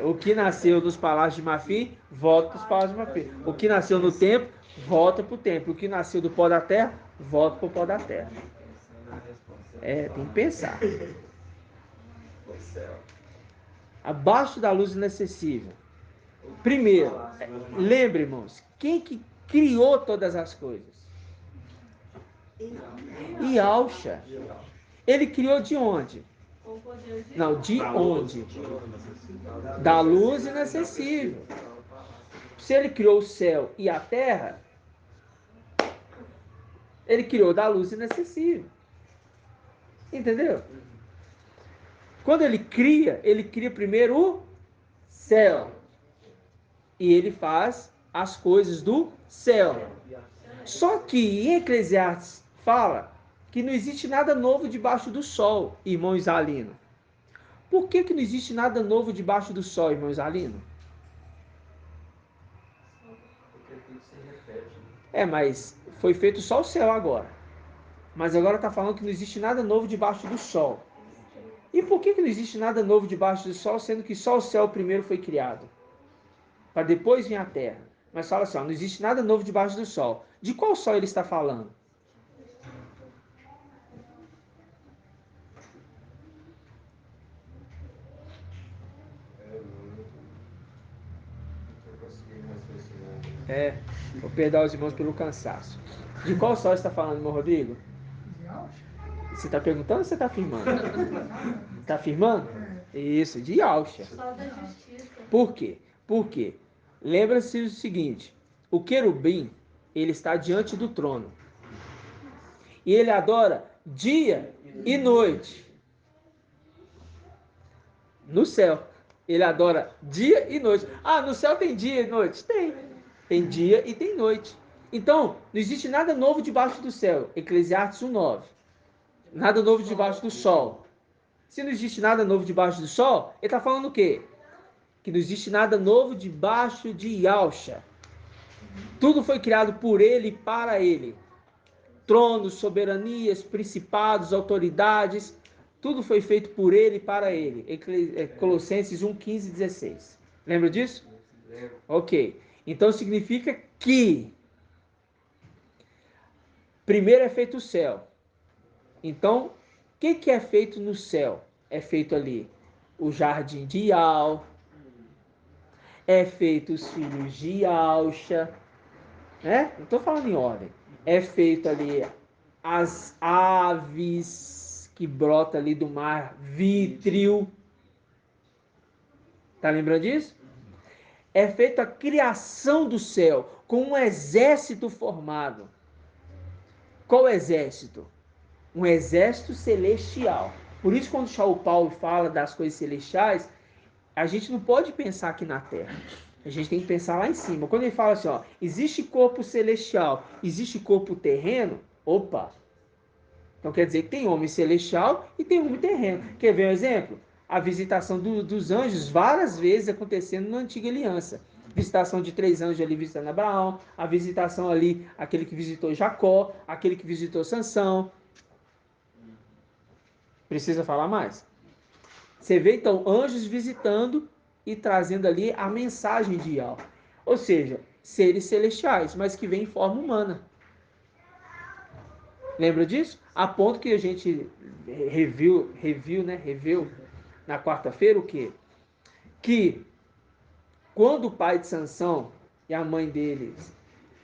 o que nasceu dos palácios de Marfim, volta para os palácios de Marfim. O que nasceu no templo, volta para o templo. O que nasceu do pó da terra, volta para o pó da terra. Tem que pensar. Abaixo da luz inacessível. Primeiro, lembre, irmãos, quem que criou todas as coisas? Yahshua. Ele criou de onde? Não, de onde? Da luz inacessível. Se ele criou o céu e a terra, ele criou da luz inacessível. Entendeu? Quando ele cria primeiro o céu. E ele faz as coisas do céu. Só que em Eclesiastes fala que não existe nada novo debaixo do sol, irmão Isalino. Por que não existe nada novo debaixo do sol, irmão Isalino? Mas foi feito só o céu agora. Mas agora está falando que não existe nada novo debaixo do sol. E por que não existe nada novo debaixo do sol, sendo que só o céu primeiro foi criado? Para depois vir a terra. Mas fala assim, não existe nada novo debaixo do sol. De qual sol ele está falando? Vou perdoar os irmãos pelo cansaço. De qual sol está falando, meu Rodrigo? Você está perguntando ou você está afirmando? Está afirmando? Isso, de Alcha. Sol da justiça. Por quê? Porque lembra-se o seguinte: o querubim, ele está diante do trono. E ele adora dia e noite. No céu. Ele adora dia e noite. Ah, no céu tem dia e noite? Tem. Tem dia e tem noite. Então, não existe nada novo debaixo do céu. Eclesiastes 1:9. Nada novo debaixo do sol. Se não existe nada novo debaixo do sol, ele está falando o quê? Que não existe nada novo debaixo de Yahusha. Tudo foi criado por ele e para ele. Tronos, soberanias, principados, autoridades, tudo foi feito por ele e para ele. Colossenses 1:15 e 16. Lembra disso? Ok. Então significa que primeiro é feito o céu. Então, o que é feito no céu? É feito ali o jardim de Ial, é feito os filhos de Alcha, né? Não estou falando em ordem. É feito ali as aves que brotam ali do mar vítreo. Tá lembrando disso? É feita a criação do céu com um exército formado. Qual exército? Um exército celestial. Por isso, quando o Paulo fala das coisas celestiais, a gente não pode pensar aqui na Terra. A gente tem que pensar lá em cima. Quando ele fala assim, ó, existe corpo celestial, existe corpo terreno, opa! Então quer dizer que tem homem celestial e tem homem terreno. Quer ver um exemplo? A visitação dos anjos várias vezes acontecendo na antiga aliança. Visitação de 3 anjos ali visitando Abraão, a visitação ali, aquele que visitou Jacó, aquele que visitou Sansão. Precisa falar mais? Você vê então anjos visitando e trazendo ali a mensagem de Yahweh. Ou seja, seres celestiais, mas que vêm em forma humana. Lembra disso? A ponto que a gente reviu na quarta-feira o quê? Que quando o pai de Sansão e a mãe deles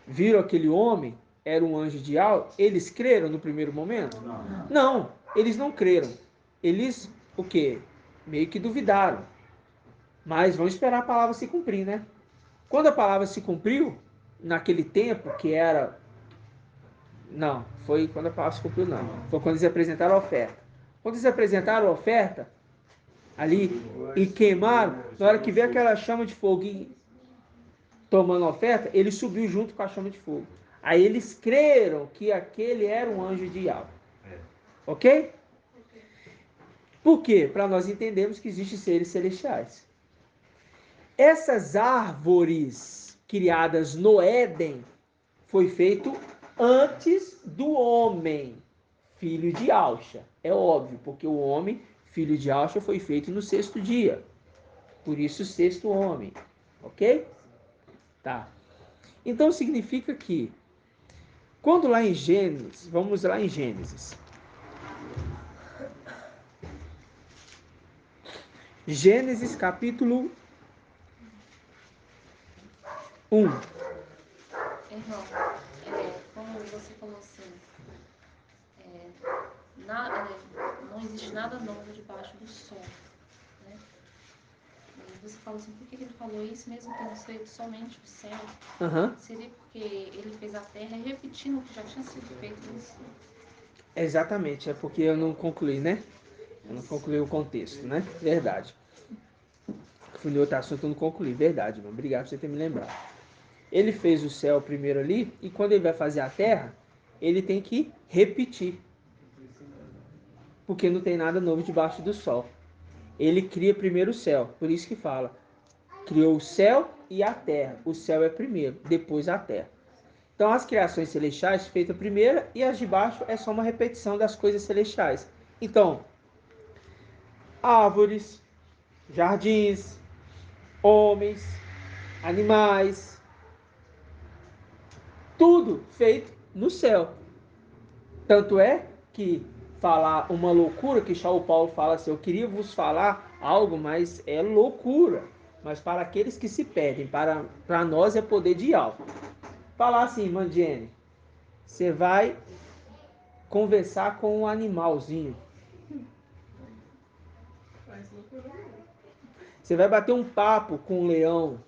viram aquele homem, era um anjo de Yahweh, eles creram no primeiro momento? Não, eles não creram. Eles, o quê? Meio que duvidaram. Mas vão esperar a palavra se cumprir, né? Quando a palavra se cumpriu, naquele tempo que era... Não, foi quando a palavra se cumpriu, não. Foi quando eles apresentaram a oferta. Quando eles apresentaram a oferta, ali, e queimaram, na hora que veio aquela chama de fogo e tomando a oferta, ele subiu junto com a chama de fogo. Aí eles creram que aquele era um anjo de Yahweh. Ok? Por quê? Para nós entendermos que existem seres celestiais. Essas árvores criadas no Éden foi feito antes do homem, filho de Alcha. É óbvio, porque o homem, filho de Alcha, foi feito no 6º dia. Por isso, o 6º homem. Ok? Tá. Então, significa que, quando lá em Gênesis, vamos lá em Gênesis. Gênesis capítulo 1. Irmão, como você falou assim, não existe nada novo debaixo do sol, né? E você falou assim, por que ele falou isso mesmo tendo feito somente o céu? Seria porque ele fez a terra repetindo o que já tinha sido feito no céu. Exatamente, é porque eu não concluí, né? Eu não concluí o contexto, né? Verdade. Fui no outro assunto, eu não concluí. Verdade, mano. Obrigado por você ter me lembrado. Ele fez o céu primeiro ali, e quando ele vai fazer a terra, ele tem que repetir. Porque não tem nada novo debaixo do sol. Ele cria primeiro o céu, por isso que fala. Criou o céu e a terra. O céu é primeiro, depois a terra. Então as criações celestiais feitas primeiro e as de baixo é só uma repetição das coisas celestiais. Então, árvores, jardins, homens, animais, Tudo feito no céu. Tanto é que falar uma loucura, que São Paulo fala assim, eu queria vos falar algo, mas é loucura. Mas para aqueles que se perdem, para nós é poder de algo. Falar assim, Mandiene, você vai conversar com um animalzinho. Você vai bater um papo com um leão.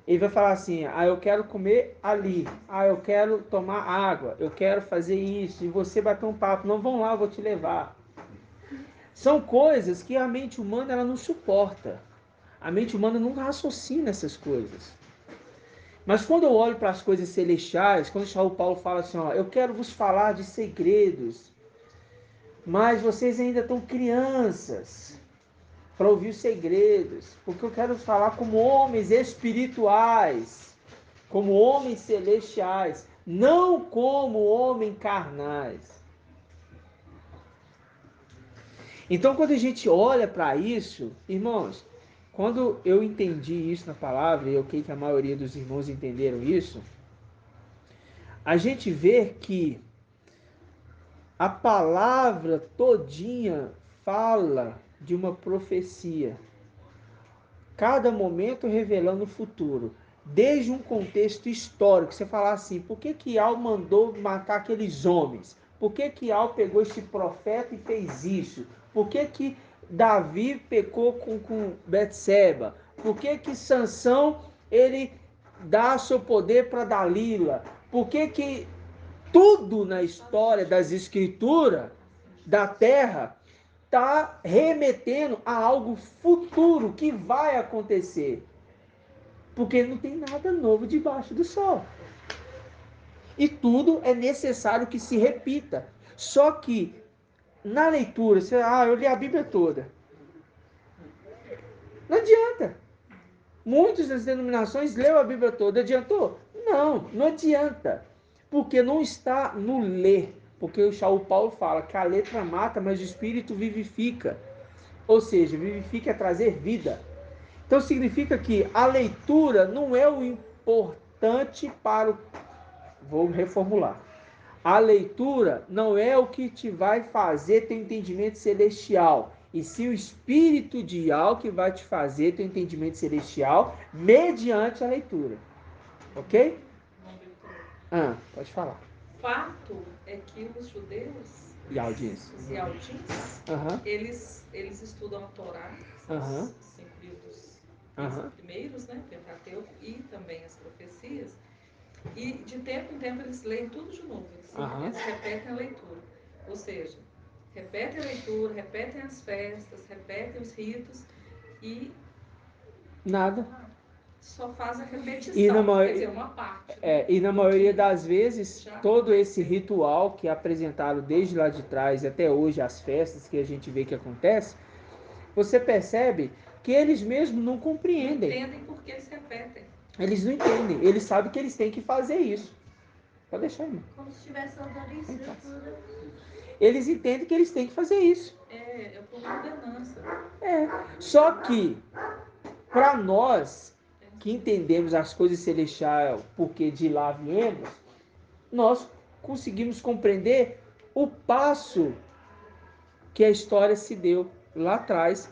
Ele vai falar assim, eu quero comer ali, eu quero tomar água, eu quero fazer isso, e você bater um papo, não, vão lá, eu vou te levar. São coisas que a mente humana ela não suporta. A mente humana não raciocina essas coisas. Mas quando eu olho para as coisas celestiais, quando o São Paulo fala assim, eu quero vos falar de segredos, mas vocês ainda estão crianças para ouvir os segredos, porque eu quero falar como homens espirituais, como homens celestiais, não como homens carnais. Então, quando a gente olha para isso, irmãos, quando eu entendi isso na palavra, e eu creio que a maioria dos irmãos entenderam isso, a gente vê que a palavra todinha fala de uma profecia. Cada momento revelando o futuro. Desde um contexto histórico, você falar assim, por que Al mandou matar aqueles homens? Por que Al pegou esse profeta e fez isso? Por que Davi pecou com Betseba? Por que Sansão ele dá seu poder para Dalila? Por que tudo na história das escrituras da terra está remetendo a algo futuro que vai acontecer? Porque não tem nada novo debaixo do sol. E tudo é necessário que se repita. Só que na leitura, você, eu li a Bíblia toda. Não adianta. Muitas das denominações leu a Bíblia toda. Adiantou? Não adianta. Porque não está no ler. Porque o São Paulo fala que a letra mata, mas o Espírito vivifica. Ou seja, vivifica é trazer vida. Então significa que a leitura não é o importante para o... Vou reformular. A leitura não é o que te vai fazer ter entendimento celestial, e sim o Espírito de Al que vai te fazer ter entendimento celestial mediante a leitura. Ok? Pode falar. Fato é que os judeus e audiência, os Yaldins, eles estudam a Torá, os 5 livros primeiros, né, Pentateuco, e também as profecias, e de tempo em tempo eles leem tudo de novo, eles repetem a leitura, ou seja, repetem a leitura, repetem as festas, repetem os ritos e nada. Só faz a repetição, quer dizer, uma parte. E na maioria das vezes, todo esse ritual que é apresentado desde lá de trás até hoje, as festas que a gente vê que acontece, você percebe que eles mesmos não compreendem. Não entendem porque eles repetem. Eles não entendem, eles sabem que eles têm que fazer isso. Pode deixar, irmão. Como se estivesse andando em círculo. Eles entendem que eles têm que fazer isso. É por ordenança. Só que, para nós que entendemos as coisas celestiais, porque de lá viemos, nós conseguimos compreender o passo que a história se deu lá atrás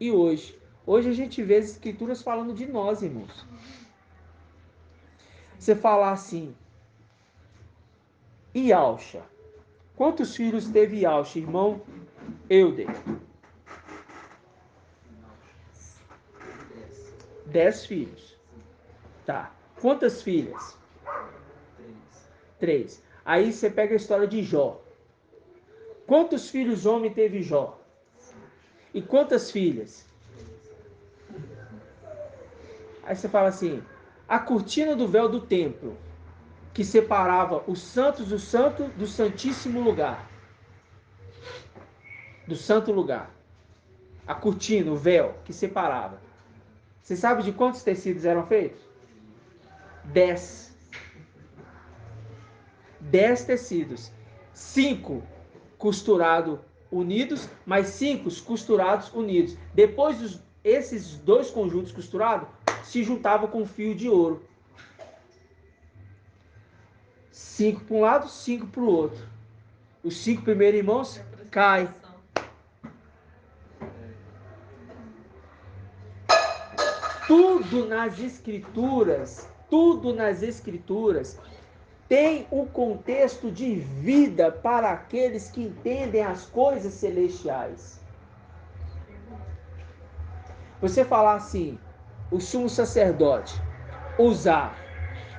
e hoje. Hoje a gente vê as escrituras falando de nós, irmãos. Você falar assim, Yalcha. Quantos filhos teve Yalcha, irmão Euder? 10 filhos. Tá. Quantas filhas? 3. Aí você pega a história de Jó. Quantos filhos homem teve Jó? E quantas filhas? Aí você fala assim, a cortina do véu do templo, que separava os santos do santo do santíssimo lugar. Do santo lugar. A cortina, o véu, que separava. Você sabe de quantos tecidos eram feitos? 10. 10 tecidos. 5 costurados unidos, mais 5 costurados unidos. Depois, esses 2 conjuntos costurados se juntavam com um fio de ouro. 5 para um lado, 5 para o outro. Os 5 primeiros irmãos caem. Tudo nas escrituras tem um contexto de vida para aqueles que entendem as coisas celestiais. Você falar assim, o sumo sacerdote usar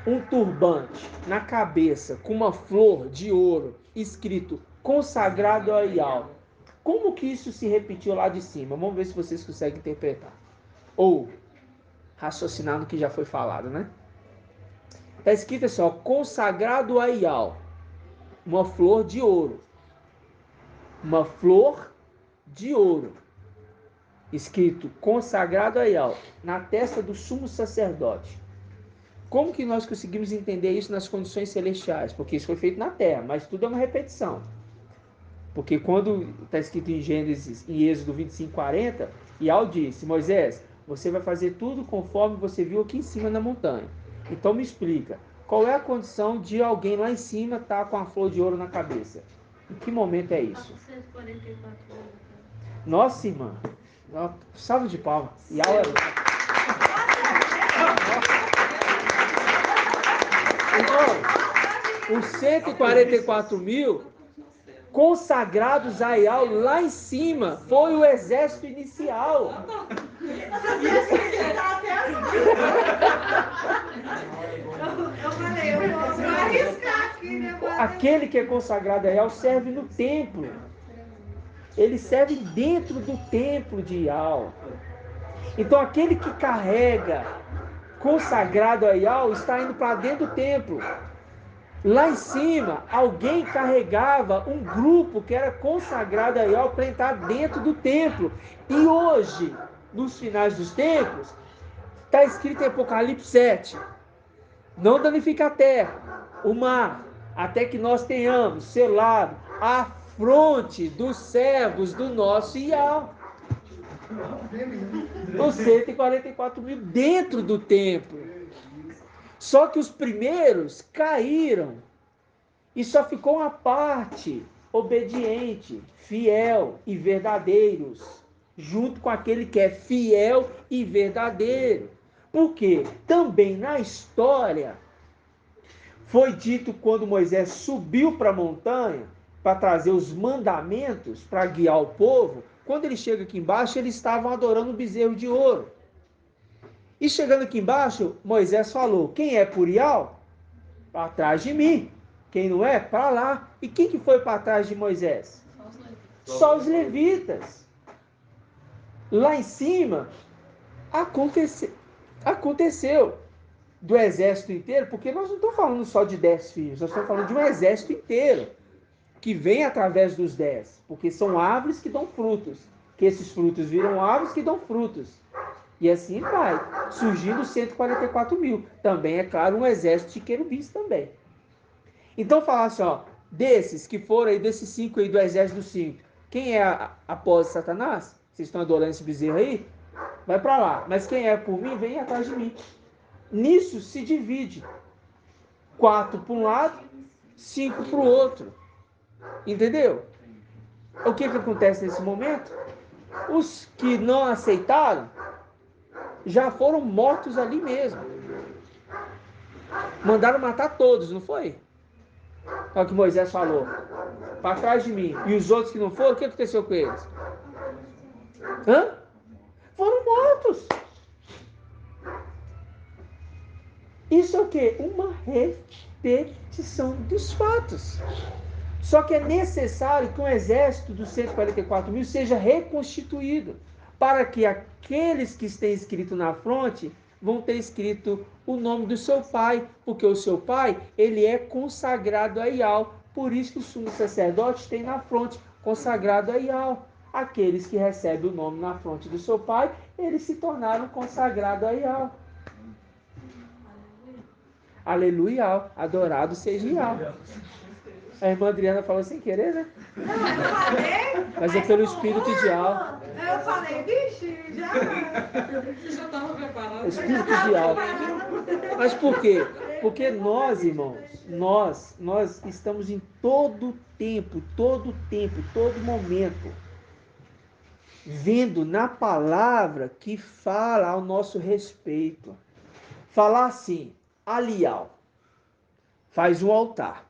um turbante na cabeça com uma flor de ouro escrito consagrado a Ial. Como que isso se repetiu lá de cima? Vamos ver se vocês conseguem interpretar. Ou raciocinar no que já foi falado, né? Está escrito assim, ó, consagrado a Ial. Uma flor de ouro. Uma flor de ouro. Escrito consagrado a Ial. Na testa do sumo sacerdote. Como que nós conseguimos entender isso nas condições celestiais? Porque isso foi feito na terra, mas tudo é uma repetição. Porque quando está escrito em Gênesis, em Êxodo 25:40, Ial disse, Moisés, você vai fazer tudo conforme você viu aqui em cima na montanha. Então me explica, qual é a condição de alguém lá em cima estar com a flor de ouro na cabeça? Em que momento é isso? 144 anos. Nossa, irmã, salve de palmas. Ial é... Irmão, os 144 mil consagrados a Ial lá em cima foi o exército inicial. Eu falei, eu vou arriscar aqui, né? Aquele que é consagrado a Ial serve no templo. Ele serve dentro do templo de Ial. Então aquele que carrega consagrado a Ial está indo para dentro do templo. Lá em cima, alguém carregava um grupo que era consagrado a Ial para entrar dentro do templo. E hoje, nos finais dos tempos, está escrito em Apocalipse 7, não danifica a terra, o mar, até que nós tenhamos selado a fronte dos servos do nosso Ial. Os 144 mil dentro do templo. Só que os primeiros caíram e só ficou uma parte obediente, fiel e verdadeiros, junto com aquele que é fiel e verdadeiro. Porque também na história foi dito quando Moisés subiu para a montanha para trazer os mandamentos para guiar o povo, quando ele chega aqui embaixo, eles estavam adorando o bezerro de ouro. E chegando aqui embaixo, Moisés falou, quem é por Ial? Para trás de mim. Quem não é? Para lá. E quem que foi para trás de Moisés? Só os levitas. Lá em cima, aconteceu do exército inteiro, porque nós não estamos falando só de 10 filhos, nós estamos falando de um exército inteiro, que vem através dos 10, porque são árvores que dão frutos, que esses frutos viram árvores que dão frutos. E assim vai, surgindo 144 mil. Também, é claro, um exército de querubins também. Então, falar assim, ó, desses que foram aí, desses 5 aí do exército dos 5, quem é após Satanás? Vocês estão adorando esse bezerro aí? Vai para lá. Mas quem é por mim, vem atrás de mim. Nisso se divide. 4 para um lado, 5 para o outro. Entendeu? O que acontece nesse momento? Os que não aceitaram, já foram mortos ali mesmo. Mandaram matar todos, não foi? É o que Moisés falou. Para trás de mim. E os outros que não foram, o que aconteceu com eles? Foram mortos. Isso é o quê? Uma repetição dos fatos. Só que é necessário que um exército dos 144 mil seja reconstituído, para que aqueles que estão escritos na fronte vão ter escrito o nome do seu pai, porque o seu pai, ele é consagrado a Ial. Por isso que o sumo sacerdote tem na fronte, consagrado a Ial. Aqueles que recebem o nome na fronte do seu pai, eles se tornaram consagrados a Ial. Aleluia, adorado seja Ial. A irmã Adriana falou sem querer, né? Não, eu falei. Mas é pelo espírito de Ial. Eu falei, vixe, já. Você já estava preparado. Espírito de Ial. Mas por quê? Porque nós, irmãos, nós estamos em todo tempo, todo momento, vendo na palavra que fala ao nosso respeito. Falar assim, Alial, faz um altar,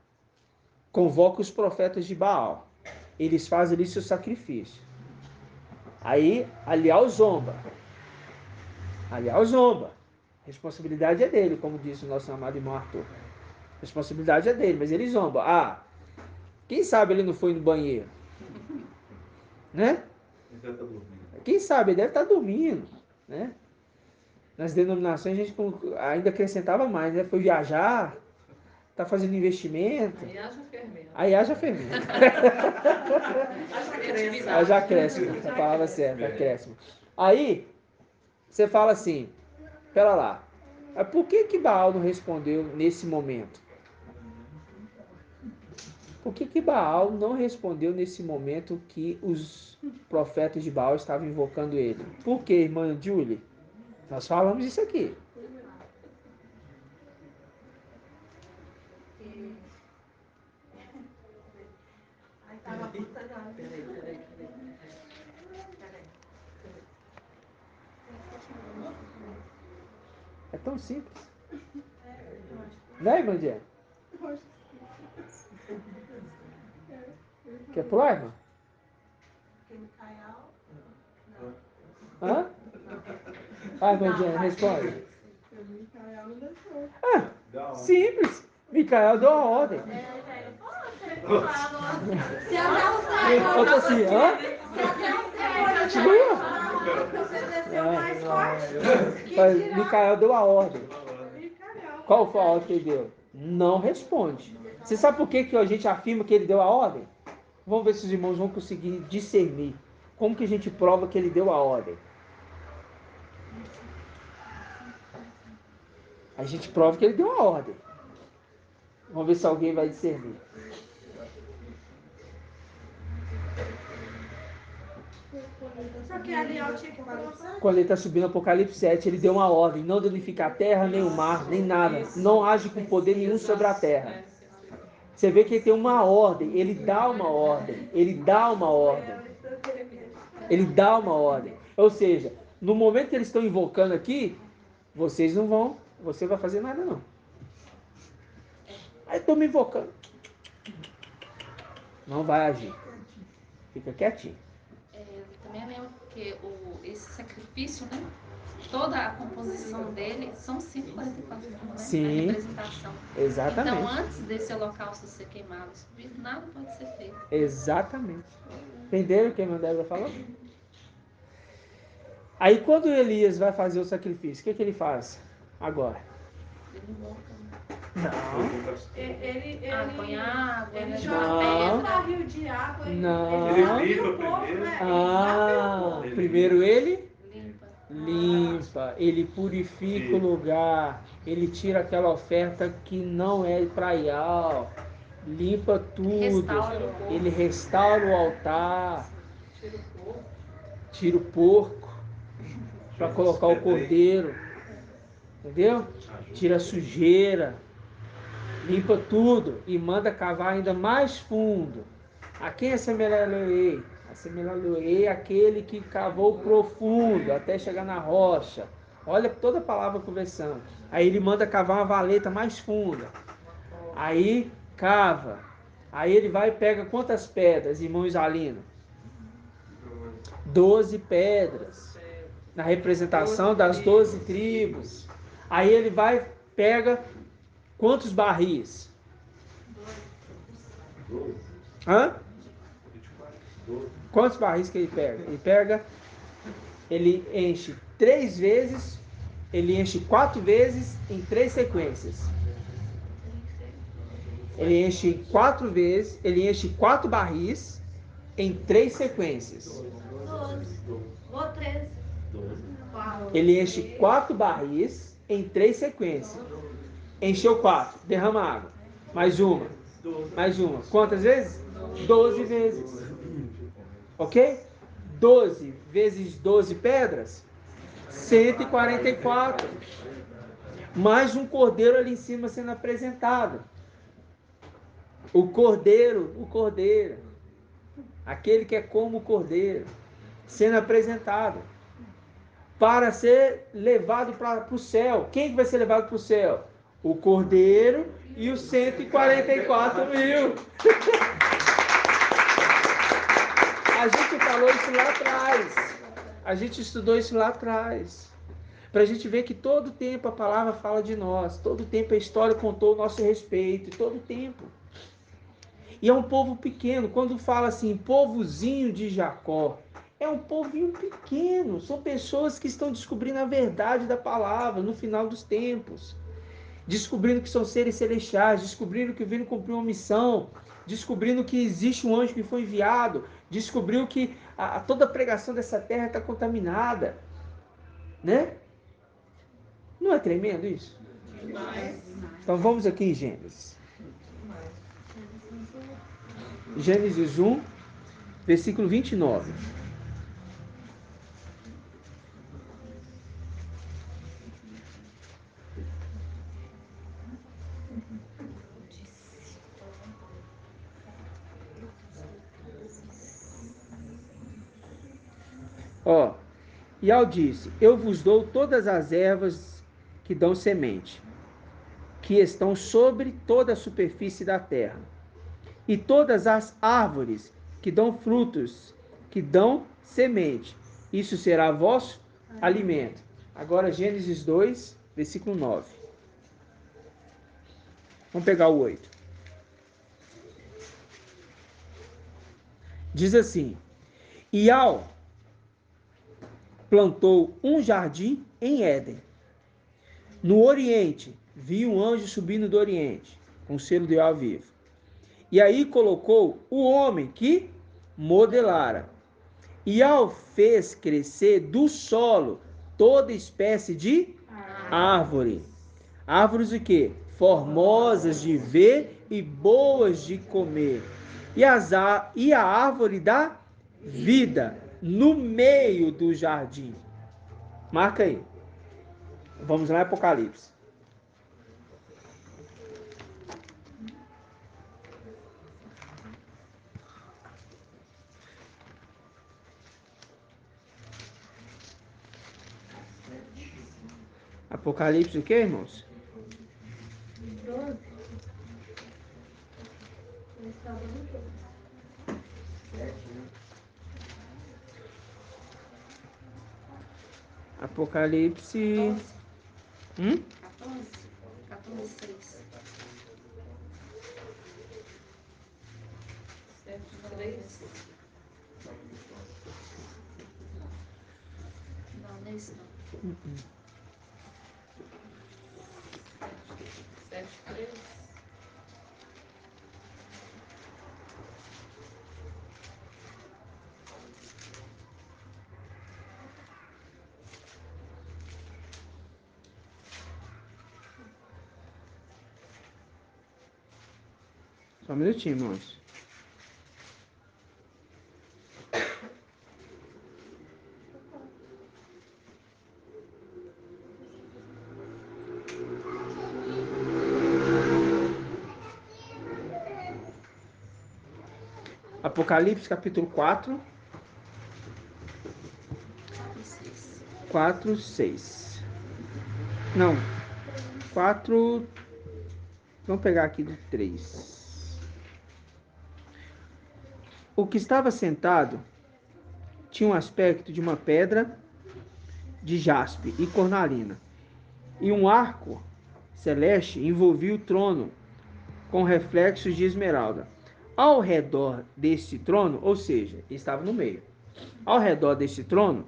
convoca os profetas de Baal, eles fazem ali seu sacrifício. Aí, Alial zomba. Responsabilidade é dele, como disse o nosso amado irmão Arthur. Responsabilidade é dele, mas ele zomba. Quem sabe ele não foi no banheiro? Né? Ele deve estar dormindo. Quem sabe ele deve estar dormindo, né? Nas denominações a gente ainda acrescentava mais, né? Foi viajar, tá fazendo investimento. Aí haja fermento. Haja acréscimo, a palavra certa, acréscimo. Aí, você fala assim, pera lá, por que Baal não respondeu nesse momento? Por que Baal não respondeu nesse momento que os profetas de Baal estavam invocando ele? Por que, irmã Julie? Nós falamos isso aqui. É tão simples. Né, irmã Diana? Quer pular, irmã? Hã? Irmã Diana, responde. Simples. Micael deu a ordem. Se até o céu. Eu tô assim, hã? Continua. Micael deu a ordem. Qual foi a ordem que ele deu? Não responde. Você sabe por que a gente afirma que ele deu a ordem? Vamos ver se os irmãos vão conseguir discernir. Como que a gente prova que ele deu a ordem? A gente prova que ele deu a ordem. Vamos ver se alguém vai discernir. Quando ele está subindo Apocalipse 7, ele deu uma ordem: não danificar a terra, nem o mar, nem nada. Não age com poder nenhum sobre a terra. Você vê que ele tem uma ordem, ele dá uma ordem. Ou seja, no momento que eles estão invocando aqui, você vai fazer nada não. Aí estão me invocando. Não vai agir. Fica quietinho. Também lembro que esse sacrifício, né? Toda a composição dele são 144 né? Sim. A representação. Exatamente. Então, antes desse holocausto ser queimado, nada pode ser feito. Exatamente. Entenderam o que a irmã Débora falou? Aí, quando Elias vai fazer o sacrifício, o que ele faz agora? Ele invoca. Não. Ele põe água, ele joga um barril de água. Não. Ele limpa primeiro. Primeiro ele limpa. Ele purifica o lugar, ele tira aquela oferta que não é praial, limpa tudo, ele restaura o altar, tira o porco para colocar o cordeiro, entendeu? Tira a sujeira, limpa tudo e manda cavar ainda mais fundo. A quem assemelhar-lhe-ei? Assemelhar-lhe-ei aquele que cavou profundo até chegar na rocha. Olha toda a palavra conversando. Aí ele manda cavar uma valeta mais funda. Aí cava. Aí ele vai e pega quantas pedras, irmão Isalino? 12 pedras. Na representação das 12 tribos. Aí ele vai, pega quantos barris? 12. Quantos barris que ele pega? Ele enche 3 vezes, ele enche 4 vezes em 3 sequências. Ele enche 4 vezes, ele enche 4 barris em 3 sequências. 12. Ou 13. Ele enche 4 barris em 3 sequências. Encheu 4, derrama água. Mais uma. Quantas vezes? 12 vezes. Ok? 12 vezes 12 pedras, 144. mais um cordeiro ali em cima sendo apresentado. O cordeiro, aquele que é como o cordeiro, sendo apresentado para ser levado para o céu. Quem que vai ser levado para o céu? O cordeiro e os 144 mil. A gente falou isso lá atrás. A gente estudou isso lá atrás. Para a gente ver que todo tempo a palavra fala de nós. Todo tempo a história contou o nosso respeito. Todo tempo. E é um povo pequeno. Quando fala assim, povozinho de Jacó, é um povinho pequeno. São pessoas que estão descobrindo a verdade da palavra no final dos tempos. Descobrindo que são seres celestiais, descobrindo que viram cumprir uma missão, descobrindo que existe um anjo que foi enviado, descobriu que toda a pregação dessa terra está contaminada. Né? Não é tremendo isso? Então vamos aqui em Gênesis. Gênesis 1, versículo 29. E Al disse: eu vos dou todas as ervas que dão semente, que estão sobre toda a superfície da terra, e todas as árvores que dão frutos, que dão semente. Isso será vosso alimento. Agora Gênesis 2, versículo 9. Vamos pegar o 8. Diz assim: e Al plantou um jardim em Éden. No Oriente, viu um anjo subindo do Oriente, com o selo de Al vivo. E aí colocou o homem que modelara. E Al fez crescer do solo toda espécie de árvore. Árvores o quê? Formosas de ver e boas de comer. E a árvore da vida no meio do jardim. Marca aí. Vamos lá, Apocalipse. Apocalipse o que, irmãos? 12. Apocalipse... 14:6. 7:3. Não, não é isso não. 7:3. Só um minutinho, irmãos. Apocalipse capítulo 4. 4, 6. Não. 4. Vamos pegar aqui do 3. O que estava sentado tinha um aspecto de uma pedra de jaspe e cornalina, e um arco celeste envolvia o trono com reflexos de esmeralda. Ao redor deste trono, ou seja, estava no meio, ao redor deste trono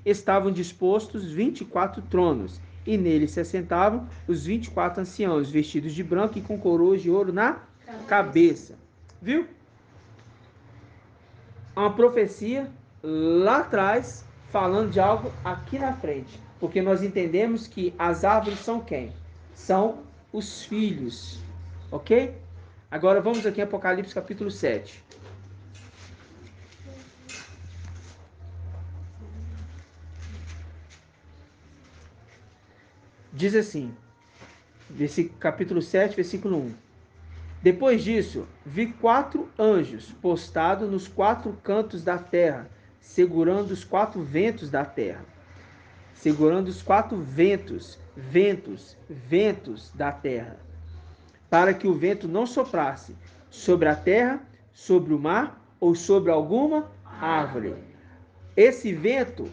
estavam dispostos 24 tronos, e neles se assentavam os 24 anciãos, vestidos de branco e com coroas de ouro na cabeça. Viu? Uma profecia lá atrás, falando de algo aqui na frente. Porque nós entendemos que as árvores são quem? São os filhos. Ok? Agora vamos aqui em Apocalipse capítulo 7. Diz assim: capítulo 7, versículo 1. Depois disso, vi 4 anjos postados nos 4 cantos da terra, segurando os 4 ventos da terra. Segurando os 4 ventos da terra, para que o vento não soprasse sobre a terra, sobre o mar ou sobre alguma árvore. Esse vento,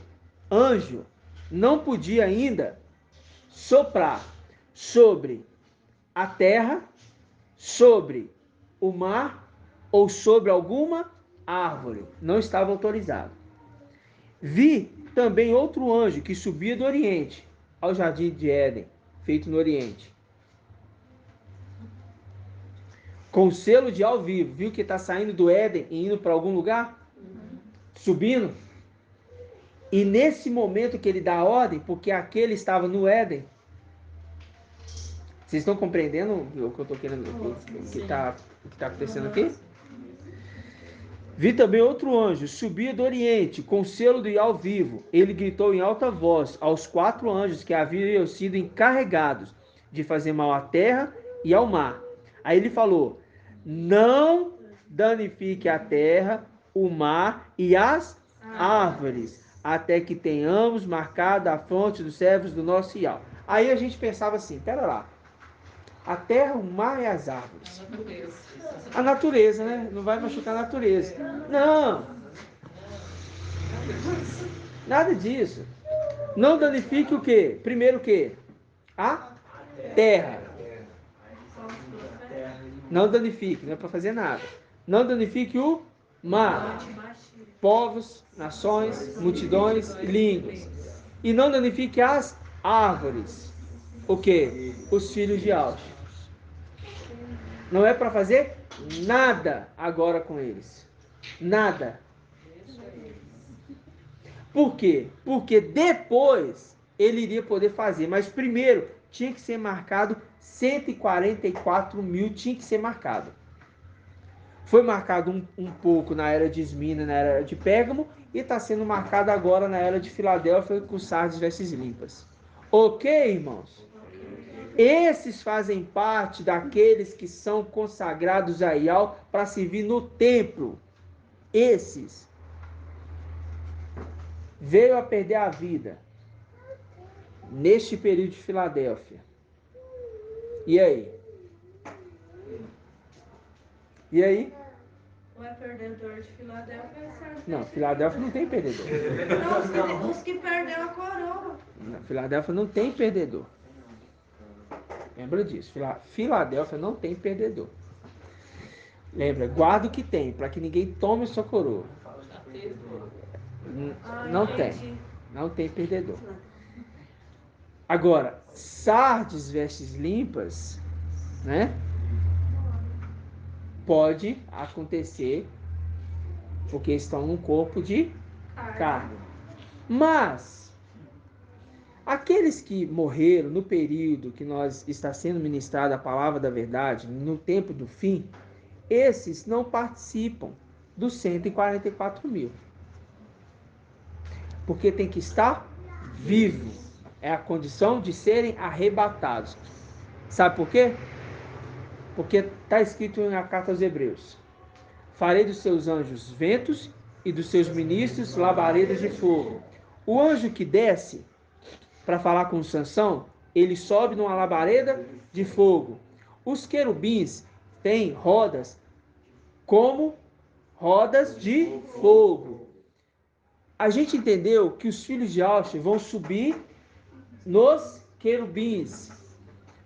anjo, não podia ainda soprar sobre a terra, sobre o mar ou sobre alguma árvore. Não estava autorizado. Vi também outro anjo que subia do Oriente ao jardim de Éden, feito no Oriente, com o selo de ao vivo. Viu que está saindo do Éden e indo para algum lugar? Subindo. E nesse momento que ele dá a ordem, porque aquele estava no Éden. Vocês estão compreendendo o que eu estou querendo, o que está acontecendo aqui? Vi também outro anjo, subia do Oriente, com o selo de ao vivo. Ele gritou em alta voz aos 4 anjos que haviam sido encarregados de fazer mal à terra e ao mar. Aí ele falou: não danifique a terra, o mar e as árvores, até que tenhamos marcado a fonte dos servos do nosso Ial. Aí a gente pensava assim, pera lá, a terra, o mar e as árvores. A natureza, né? Não vai machucar a natureza. Não. Nada disso. Não danifique o quê? Primeiro o quê? A terra. Não danifique, não é para fazer nada. Não danifique o mar. Povos, nações, multidões e línguas. E não danifique as árvores. O quê? Os filhos de Alche. Não é para fazer nada agora com eles. Nada. Por quê? Porque depois ele iria poder fazer. Mas primeiro tinha que ser marcado 144 mil. Tinha que ser marcado. Foi marcado um pouco na era de Esmina, na era de Pérgamo. E está sendo marcado agora na era de Filadélfia com sardes vestes limpas. Ok, irmãos? Esses fazem parte daqueles que são consagrados a Ial para servir no templo. Esses veio a perder a vida neste período de Filadélfia. E aí? E aí? Não é perdedor de Filadélfia, é certo? Não, Filadélfia não tem perdedor. Não, os que perderam a coroa. Filadélfia não tem perdedor. Lembra disso. Filadélfia não tem perdedor. Lembra, guarda o que tem, para que ninguém tome sua coroa. Não tem. Não tem perdedor. Agora, sardes vestes limpas, né? Pode acontecer porque estão num corpo de carne. Mas aqueles que morreram no período que nós está sendo ministrada a palavra da verdade, no tempo do fim, esses não participam dos 144 mil. Porque tem que estar vivo. É a condição de serem arrebatados. Sabe por quê? Porque está escrito na carta aos Hebreus: farei dos seus anjos ventos e dos seus ministros labaredas de fogo. O anjo que desce para falar com Sansão, ele sobe numa labareda de fogo. Os querubins têm rodas como rodas de fogo. A gente entendeu que os filhos de Alche vão subir nos querubins.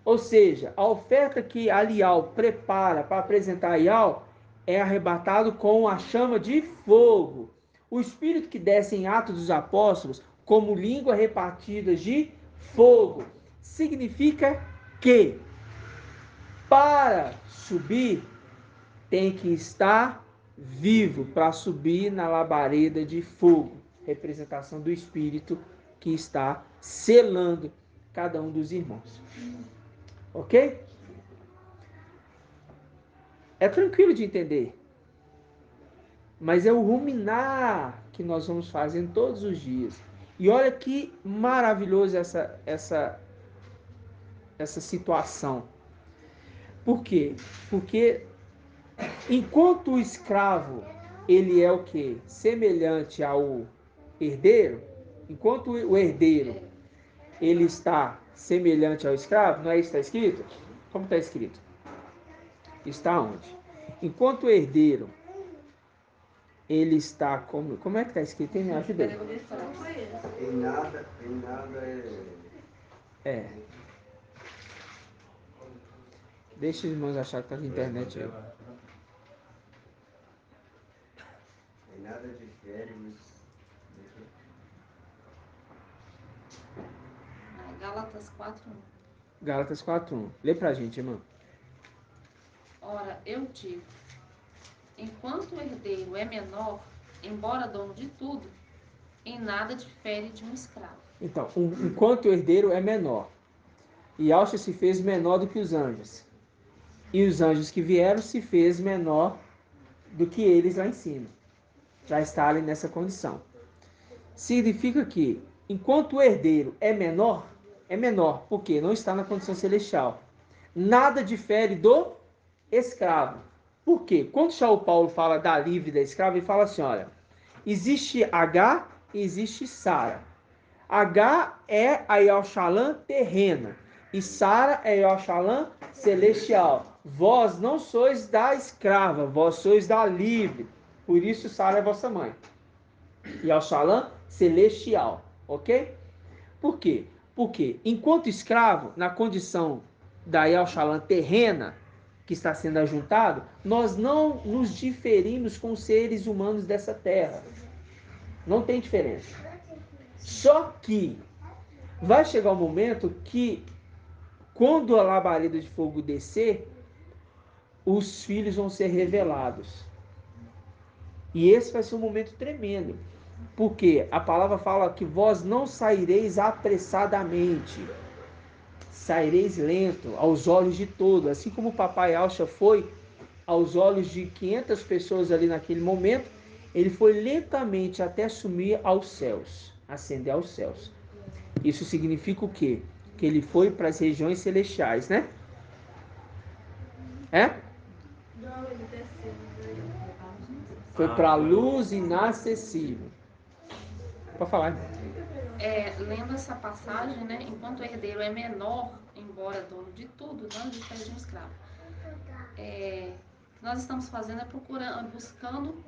Ou seja, a oferta que Alial prepara para apresentar a Ial é arrebatado com a chama de fogo. O Espírito que desce em Atos dos Apóstolos, como língua repartida de fogo, significa que para subir tem que estar vivo para subir na labareda de fogo, representação do Espírito que está selando cada um dos irmãos. Ok? É tranquilo de entender. Mas é o ruminar que nós vamos fazendo todos os dias. E olha que maravilhoso essa situação. Por quê? Porque enquanto o escravo, ele é o quê? Semelhante ao herdeiro, enquanto o herdeiro, ele está semelhante ao escravo, não é isso que está escrito? Como está escrito? Está onde? Enquanto o herdeiro, ele está como... Como é que está escrito? Me ajuda aí. Em nada é... Deixa os irmãos achar que está na internet aí. Em nada difere Gálatas 4:1. Gálatas 4:1. Lê pra gente, irmão. Ora, eu digo, enquanto o herdeiro é menor, embora dono de tudo, em nada difere de um escravo. Então, enquanto o herdeiro é menor, e Yahshua se fez menor do que os anjos, e os anjos que vieram se fez menor do que eles lá em cima, já estarem nessa condição. Significa que, enquanto o herdeiro é menor, porque não está na condição celestial. Nada difere do escravo. Por quê? Quando Shaul Paulo fala da livre e da escrava, ele fala assim, olha, existe H e existe Sara. H é a Yahshalã terrena e Sara é a Yahshalã celestial. Vós não sois da escrava, vós sois da livre. Por isso Sara é vossa mãe. Yahshalã celestial, ok? Por quê? Porque enquanto escravo, na condição da Yahshalã terrena, que está sendo ajuntado, nós não nos diferimos com os seres humanos dessa terra. Não tem diferença. Só que vai chegar um momento que, quando a labareda de fogo descer, os filhos vão ser revelados. E esse vai ser um momento tremendo. Porque a palavra fala que vós não saireis apressadamente. Saireis lento, aos olhos de todos. Assim como o papai Yahshua foi aos olhos de 500 pessoas ali naquele momento, ele foi lentamente até subir aos céus, ascender aos céus. Isso significa o quê? Que ele foi para as regiões celestiais, né? É? Não, ele desceu. Foi para a luz inacessível. Pode falar. Lendo essa passagem, né? Enquanto o herdeiro é menor, embora dono de tudo, não difere de um escravo. O que nós estamos fazendo é buscando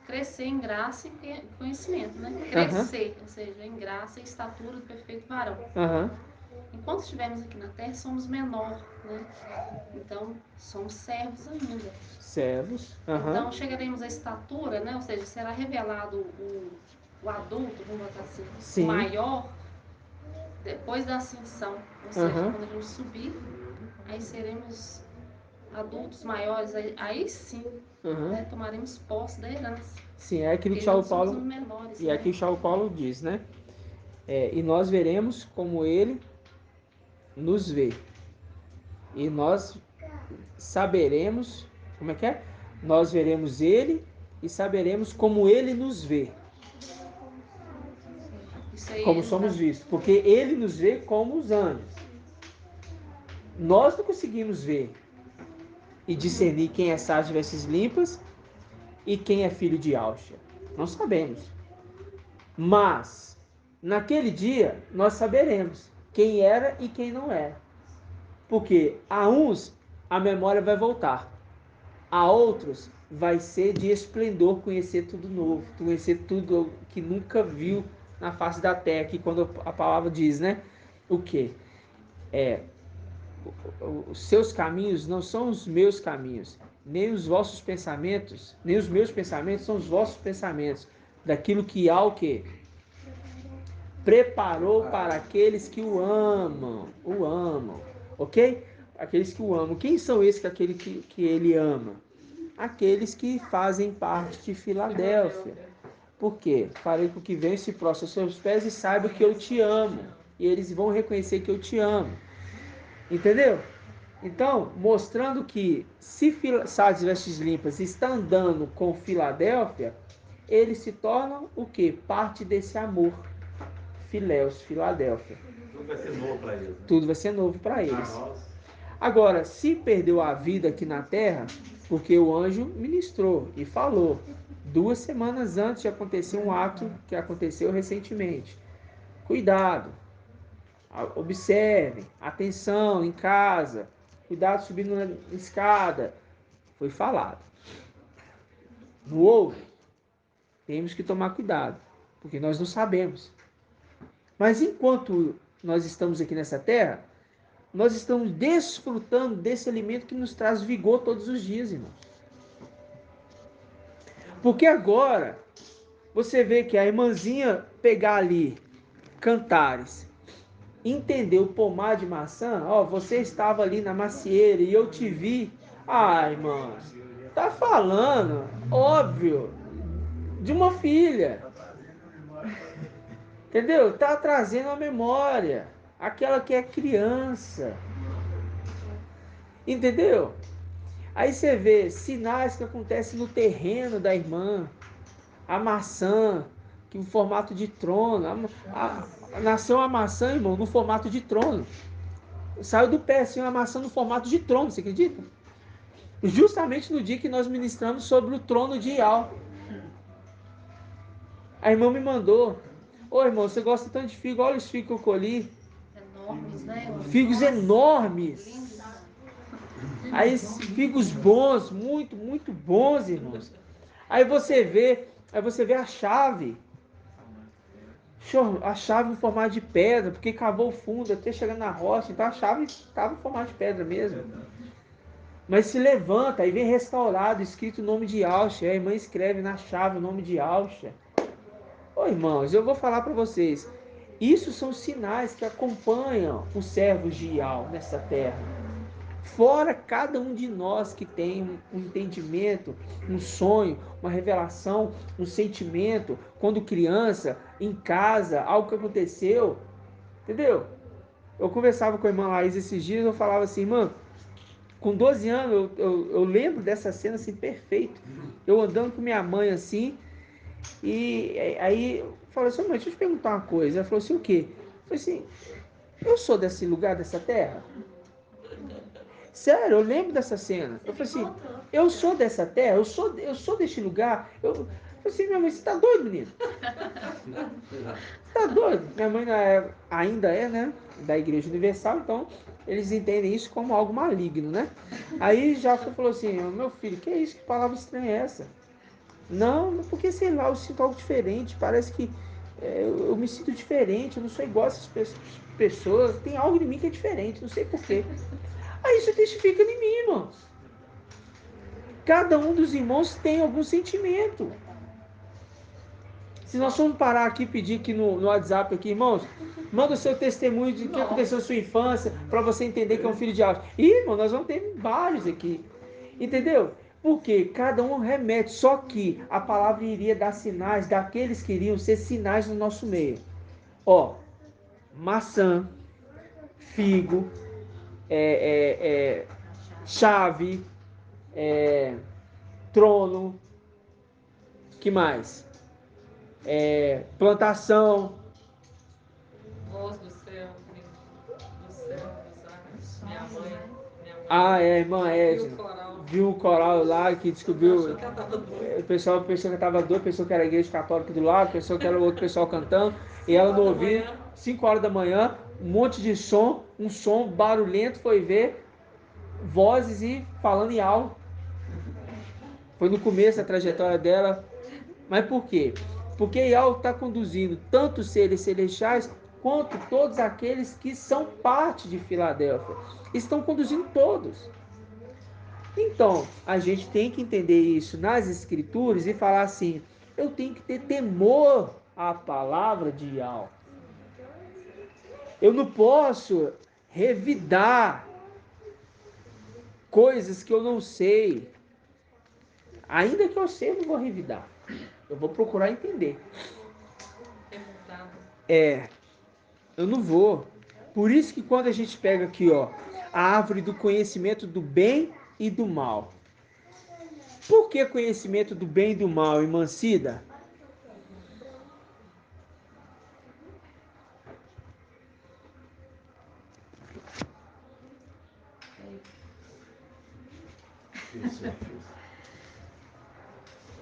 crescer em graça e conhecimento, né? Crescer, ou seja, em graça e estatura do perfeito varão. Enquanto estivermos aqui na Terra, somos menor, né? Então, somos servos ainda. Servos. Então, chegaremos à estatura, né? Ou seja, será revelado o adulto, vamos botar assim, sim, o maior, depois da ascensão. Ou seja, quando a gente subir, aí seremos adultos maiores, aí sim, né? Tomaremos posse da herança. Sim, é aquilo que Shaul Paulo, menores, e aqui Shaul Paulo diz, né? E nós veremos como ele nos vê. E nós saberemos, como é que é? Nós veremos ele e saberemos como ele nos vê. Como somos vistos. Porque ele nos vê como os anjos. Nós não conseguimos ver e discernir quem é sarjo de vestes limpas e quem é filho de Yahshua. Não sabemos. Mas, naquele dia, nós saberemos quem era e quem não era. Porque a uns, a memória vai voltar. A outros, vai ser de esplendor conhecer tudo novo. Conhecer tudo que nunca viu na face da terra. Que quando a palavra diz, né? O quê? Os seus caminhos não são os meus caminhos. Nem os vossos pensamentos, nem os meus pensamentos são os vossos pensamentos. Daquilo que há o quê? Preparou para aqueles que o amam. O amam. Ok? Aqueles que o amam. Quem são esses que ele ama? Aqueles que fazem parte de Filadélfia. Por quê? Farei com que venha esse próximo aos seus pés e saiba que eu te amo. E eles vão reconhecer que eu te amo. Entendeu? Então, mostrando que se Sardes Vestes Limpas está andando com Filadélfia, eles se tornam o quê? Parte desse amor. Filéus, Filadélfia. Tudo vai ser novo para eles. Né? Tudo vai ser novo para eles. Agora, se perdeu a vida aqui na terra, porque o anjo ministrou e falou 2 semanas antes de acontecer um ato que aconteceu recentemente. Cuidado, observe, atenção em casa, cuidado subindo na escada. Foi falado. Não houve? Temos que tomar cuidado, porque nós não sabemos. Mas enquanto nós estamos aqui nessa terra, nós estamos desfrutando desse alimento que nos traz vigor todos os dias, irmãos. Porque agora, você vê que a irmãzinha pegar ali, Cantares, entender o pomar de maçã, ó, você estava ali na macieira e eu te vi. Ai, irmã, tá falando, óbvio, de uma filha. Entendeu? Tá trazendo a memória, aquela que é criança. Entendeu? Aí você vê sinais que acontecem no terreno da irmã. A maçã, que em formato de trono. Nasceu uma maçã, irmão, no formato de trono. Saiu do pé assim uma maçã no formato de trono, você acredita? Justamente no dia que nós ministramos sobre o trono de Ial. A irmã me mandou. Ô irmão, você gosta tanto de figo? Olha os figos que eu colhi. Enormes, né? Figos enormes. Aí figos bons, muito, muito bons, irmãos. Aí você vê a chave. A chave em formato de pedra, porque cavou o fundo até chegar na rocha, então a chave estava em formato de pedra mesmo. Mas se levanta, aí vem restaurado, escrito o nome de Alxa. A irmã escreve na chave o nome de Alxa. Ô irmãos, eu vou falar para vocês. Isso são sinais que acompanham os servos de Ial nessa terra. Fora cada um de nós que tem um entendimento, um sonho, uma revelação, um sentimento, quando criança, em casa, algo que aconteceu, entendeu? Eu conversava com a irmã Laís esses dias, eu falava assim, irmã, com 12 anos, eu lembro dessa cena assim, perfeito. Eu andando com minha mãe assim, e aí eu falei assim, mãe, deixa eu te perguntar uma coisa. Ela falou assim, o quê? Eu falei assim, eu sou desse lugar, dessa terra? Sério, eu lembro dessa cena. Eu falei assim, eu sou dessa terra, eu sou deste lugar. Eu falei assim, minha mãe, você tá doido, menino? Você tá doido? Minha mãe ainda é, né, da Igreja Universal, então eles entendem isso como algo maligno, né? Aí já falou assim, meu filho, que é isso? Que palavra estranha é essa? Não, porque sei lá, eu sinto algo diferente, parece que eu me sinto diferente, eu não sou igual a essas pessoas, tem algo em mim que é diferente, não sei porquê. Aí isso testifica em mim, irmãos. Cada um dos irmãos tem algum sentimento. Se nós formos parar aqui e pedir aqui no WhatsApp, aqui, irmãos, manda o seu testemunho de que aconteceu na sua infância, para você entender que é um filho de Deus. E, irmão, nós vamos ter vários aqui. Entendeu? Porque cada um remete, só que a palavra iria dar sinais daqueles que iriam ser sinais no nosso meio. Ó, maçã, figo, chave, trono, que mais? Plantação. Voz do céu, dos ares. Minha mãe. Irmã Edna. Viu o coral lá que descobriu. O pessoal pensou que estava doido, pensou que era a igreja católica do lado, pensou que era o outro pessoal cantando, e ela não ouviu. 5 horas da manhã, um monte de som, um som barulhento, foi ver vozes e falando em algo. Foi no começo da trajetória dela. Mas por quê? Porque Ial está conduzindo tanto os seres celestiais quanto todos aqueles que são parte de Filadélfia. Estão conduzindo todos. Então, a gente tem que entender isso nas escrituras e falar assim, eu tenho que ter temor à palavra de Ial. Eu não posso revidar coisas que eu não sei. Ainda que eu sei, eu não vou revidar. Eu vou procurar entender. Eu não vou. Por isso que quando a gente pega aqui, ó, a árvore do conhecimento do bem e do mal. Por que conhecimento do bem e do mal, irmã Cida?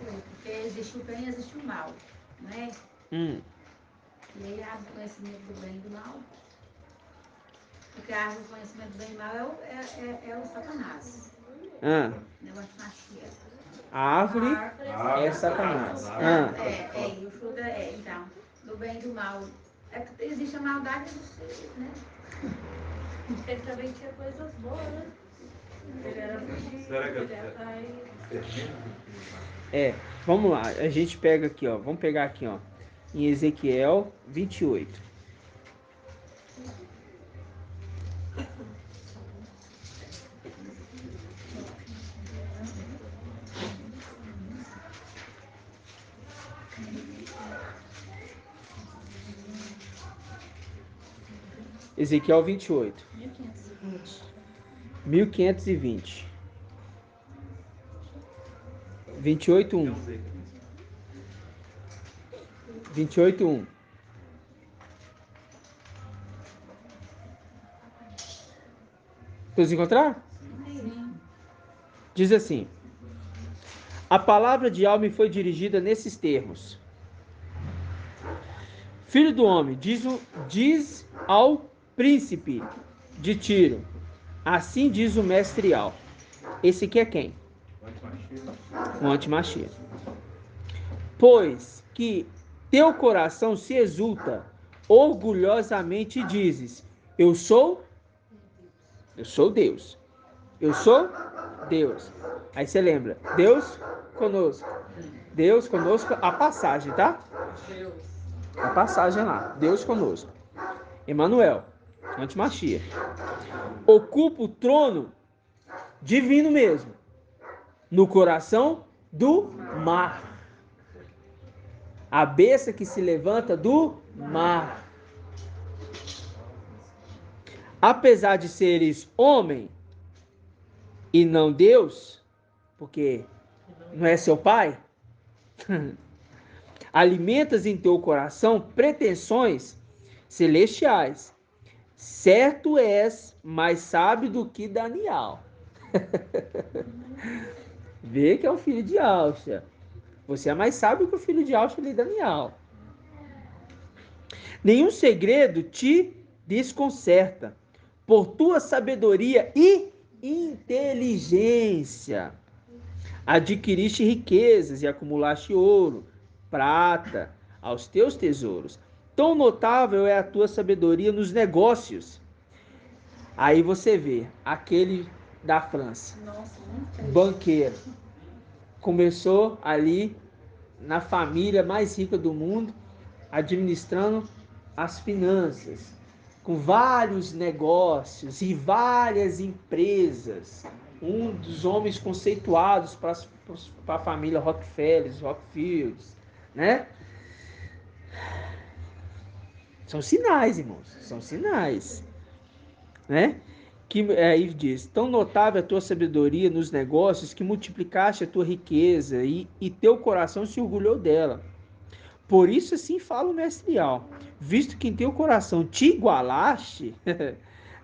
Porque existe o bem e existe o mal, né? E aí a árvore do conhecimento do bem e do mal. Porque a árvore do conhecimento do bem e do mal é o Satanás. Né? O antimachia. A árvore é Satanás. E o fruto então, do bem e do mal. É que existe a maldade, né? Ele também tinha coisas boas, né? Ele era bonito, ele era vamos lá, a gente pega aqui, ó. Vamos pegar aqui, ó. Em Ezequiel 28. Ezequiel 28. 1520. 28:1. 28:1. Todos encontraram? Sim. Diz assim: a palavra de Yahweh me foi dirigida nesses termos: Filho do homem, diz ao príncipe de Tiro, assim diz o mestre Al. Esse aqui é quem? O antimachia. Pois que teu coração se exulta, orgulhosamente dizes: eu sou Deus. Eu sou Deus. Aí você lembra, Deus conosco. Deus conosco, a passagem, tá? A passagem lá, Deus conosco. Emanuel, antimachia. Ocupa o trono divino mesmo, no coração do mar. A besta que se levanta do mar. Apesar de seres homem e não Deus, porque não é seu pai, alimentas em teu coração pretensões celestiais. Certo és mais sábio do que Daniel. Vê que é o filho de Alxa. Você é mais sábio que o filho de Alxa e Daniel. Nenhum segredo te desconcerta. Por tua sabedoria e inteligência adquiriste riquezas e acumulaste ouro, prata aos teus tesouros. Tão notável é a tua sabedoria nos negócios. Aí você vê aquele da França, banqueiro, começou ali na família mais rica do mundo, administrando as finanças, com vários negócios e várias empresas. Um dos homens conceituados para a família Rockefeller, Rockfields, né? São sinais, irmãos, são sinais, né? Que aí diz: tão notável a tua sabedoria nos negócios que multiplicaste a tua riqueza e teu coração se orgulhou dela. Por isso assim fala o mestre Al, visto que em teu coração te igualaste,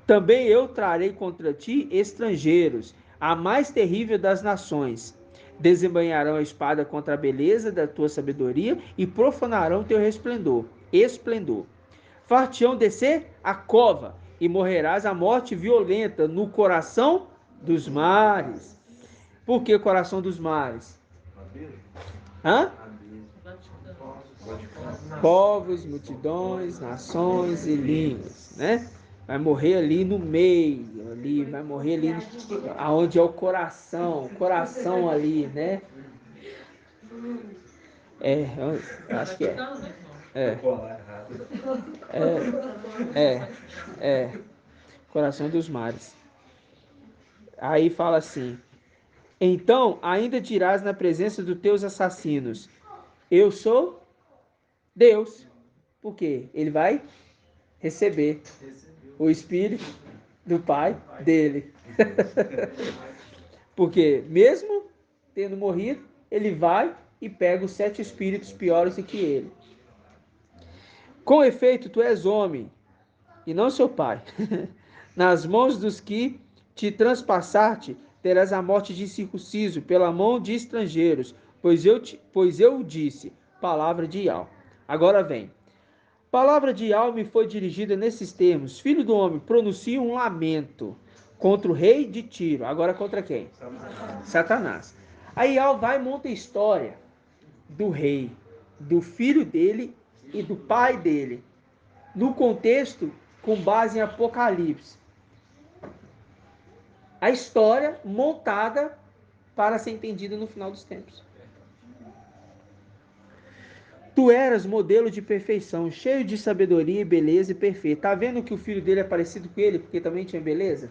também eu trarei contra ti estrangeiros, a mais terrível das nações. Desembanharão a espada contra a beleza da tua sabedoria e profanarão teu esplendor. Far-te-ão descer a cova e morrerás a morte violenta no coração dos mares. Por que coração dos mares? Povos, multidões, nações e línguas, né? Vai morrer ali no meio, ali, vai morrer ali aonde é o coração ali, né? Eu acho que coração dos mares. Aí fala assim: então ainda dirás na presença dos teus assassinos: eu sou Deus. Por quê? Ele vai receber o Espírito do Pai dele. Porque mesmo tendo morrido, ele vai e pega os 7 espíritos piores do que ele. Com efeito, tu és homem, e não seu pai. Nas mãos dos que te transpassaste, terás a morte de incircunciso pela mão de estrangeiros, pois eu disse, palavra de Ial. Agora vem. Palavra de Ial me foi dirigida nesses termos: Filho do homem, pronuncia um lamento contra o rei de Tiro. Agora contra quem? Satanás. Aí Ial vai e monta a história do rei, do filho dele e do pai dele, no contexto com base em Apocalipse. A história montada para ser entendida no final dos tempos. Tu eras modelo de perfeição, cheio de sabedoria e beleza e perfeito. Tá vendo que o filho dele é parecido com ele, porque também tinha beleza?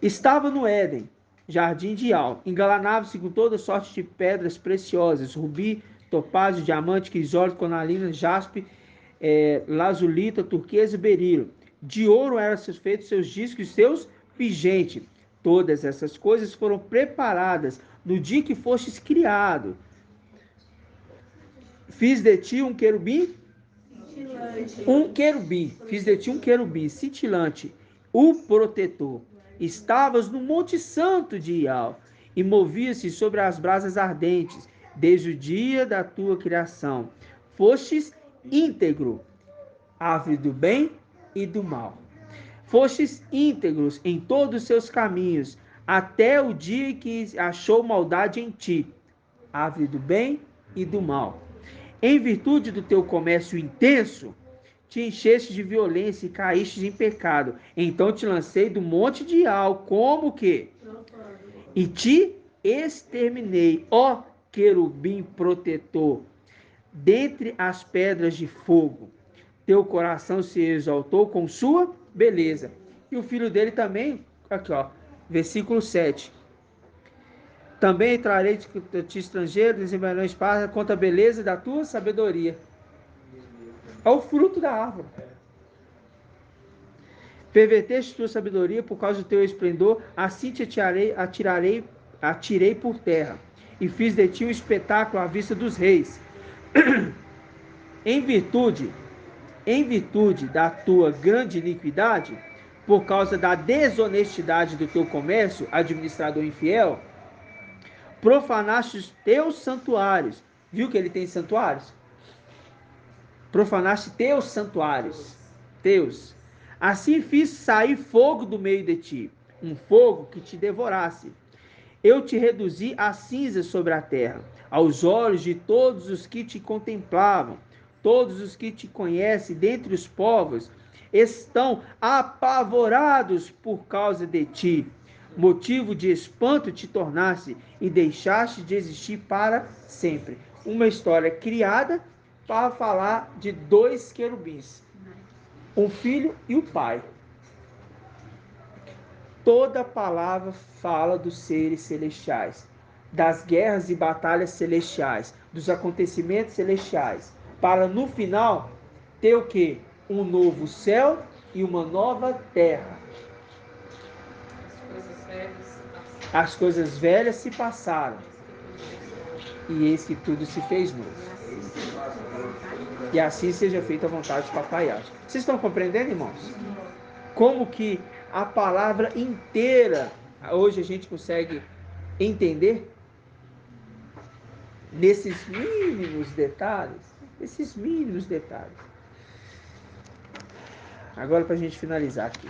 Estava no Éden, jardim de Ial, engalanava-se com toda sorte de pedras preciosas, rubi, topázio, diamante, crisólito, cornalina, jaspe, lazulita, turquesa e berilo. De ouro eram feitos seus discos e seus pingentes. Todas essas coisas foram preparadas no dia que fostes criado. Fiz de ti um querubim? Fiz de ti um querubim cintilante, o protetor. Estavas no Monte Santo de Ial e movia-se sobre as brasas ardentes, desde o dia da tua criação. Fostes íntegro, árvore do bem e do mal. Fostes íntegros em todos os seus caminhos, até o dia que achou maldade em ti, árvore do bem e do mal. Em virtude do teu comércio intenso, te encheste de violência e caíste em pecado. Então te lancei do monte de Ial, como que? E te exterminei, ó querubim protetor, dentre as pedras de fogo. Teu coração se exaltou com sua beleza. E o filho dele também, aqui ó, versículo 7. Também trarei de ti estrangeiro, desembargarei espada contra a beleza da tua sabedoria. É o fruto da árvore. Perverteste tua sabedoria por causa do teu esplendor, assim te atirei por terra, e fiz de ti um espetáculo à vista dos reis. Em virtude da tua grande iniquidade, por causa da desonestidade do teu comércio, administrador infiel, profanaste os teus santuários. Viu que ele tem santuários? Profanaste teus santuários. Teus. Assim fiz sair fogo do meio de ti, um fogo que te devorasse. Eu te reduzi a cinza sobre a terra, aos olhos de todos os que te contemplavam. Todos os que te conhecem dentre os povos estão apavorados por causa de ti. Motivo de espanto te tornaste e deixaste de existir para sempre. Uma história criada para falar de dois querubins, um filho e o pai. Toda palavra fala dos seres celestiais, das guerras e batalhas celestiais, dos acontecimentos celestiais, para no final ter o quê? Um novo céu e uma nova terra. As coisas velhas se passaram e eis que tudo se fez novo. E assim seja feita a vontade de Papai Yahweh. Vocês estão compreendendo, irmãos? Como que a palavra inteira hoje a gente consegue entender nesses mínimos detalhes? Esses mínimos detalhes. Agora para a gente finalizar aqui.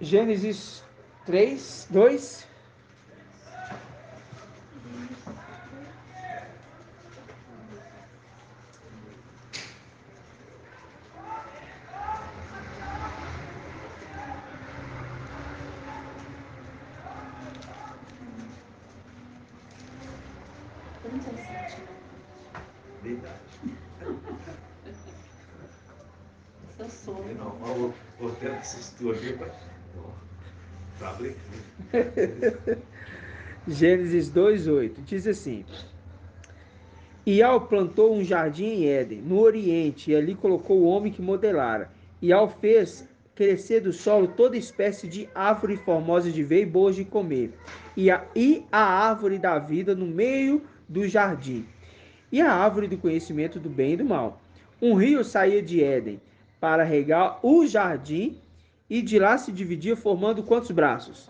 Gênesis 3, 2. Verdade. Seu sonho. Não, vou ter que assistir aqui para abrir. Gênesis 2:8 diz assim: E Al plantou um jardim em Éden, no Oriente, e ali colocou o homem que modelara. E Al fez crescer do solo toda espécie de árvore formosa de ver e boas de comer, e a árvore da vida no meio do jardim, e a árvore do conhecimento do bem e do mal. Um rio saía de Éden para regar o jardim, e de lá se dividia, formando quantos braços?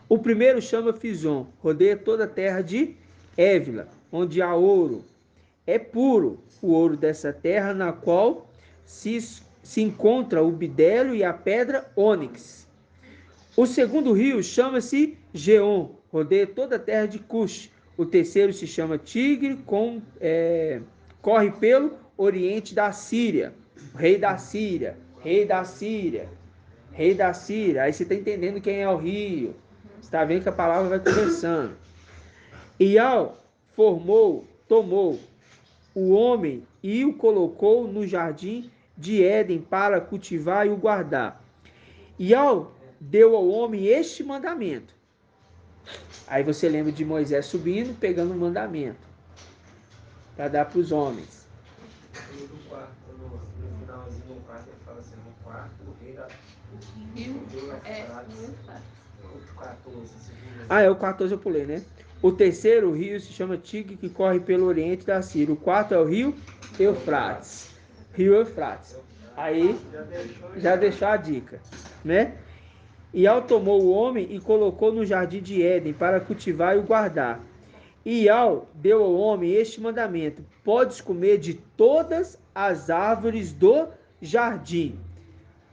O primeiro chama Fison, rodeia toda a terra de Évila, onde há ouro. É puro o ouro dessa terra, na qual se encontra o bidélio e a pedra ônix. O segundo rio chama-se Geon, rodeia toda a terra de Cush. O terceiro se chama Tigre, corre pelo oriente da Síria. Rei da Síria, rei da Síria, rei da Síria. Aí você está entendendo quem é o rio. Você está vendo que a palavra vai conversando. Ial tomou o homem e o colocou no jardim de Éden para cultivar e o guardar. Ial deu ao homem este mandamento. Aí você lembra de Moisés subindo, pegando o mandamento para dar para os homens. E no quarto, no finalzinho do quarto, ele fala assim, no quarto, o rei da... É o 14 eu pulei, né? O terceiro rio se chama Tigre, que corre pelo oriente da Síria. O quarto é o rio Eufrates. Rio Eufrates. Aí já deixou a dica, né? E Ial tomou o homem e colocou no jardim de Éden para cultivar e o guardar. E Ial deu ao homem este mandamento: podes comer de todas as árvores do jardim.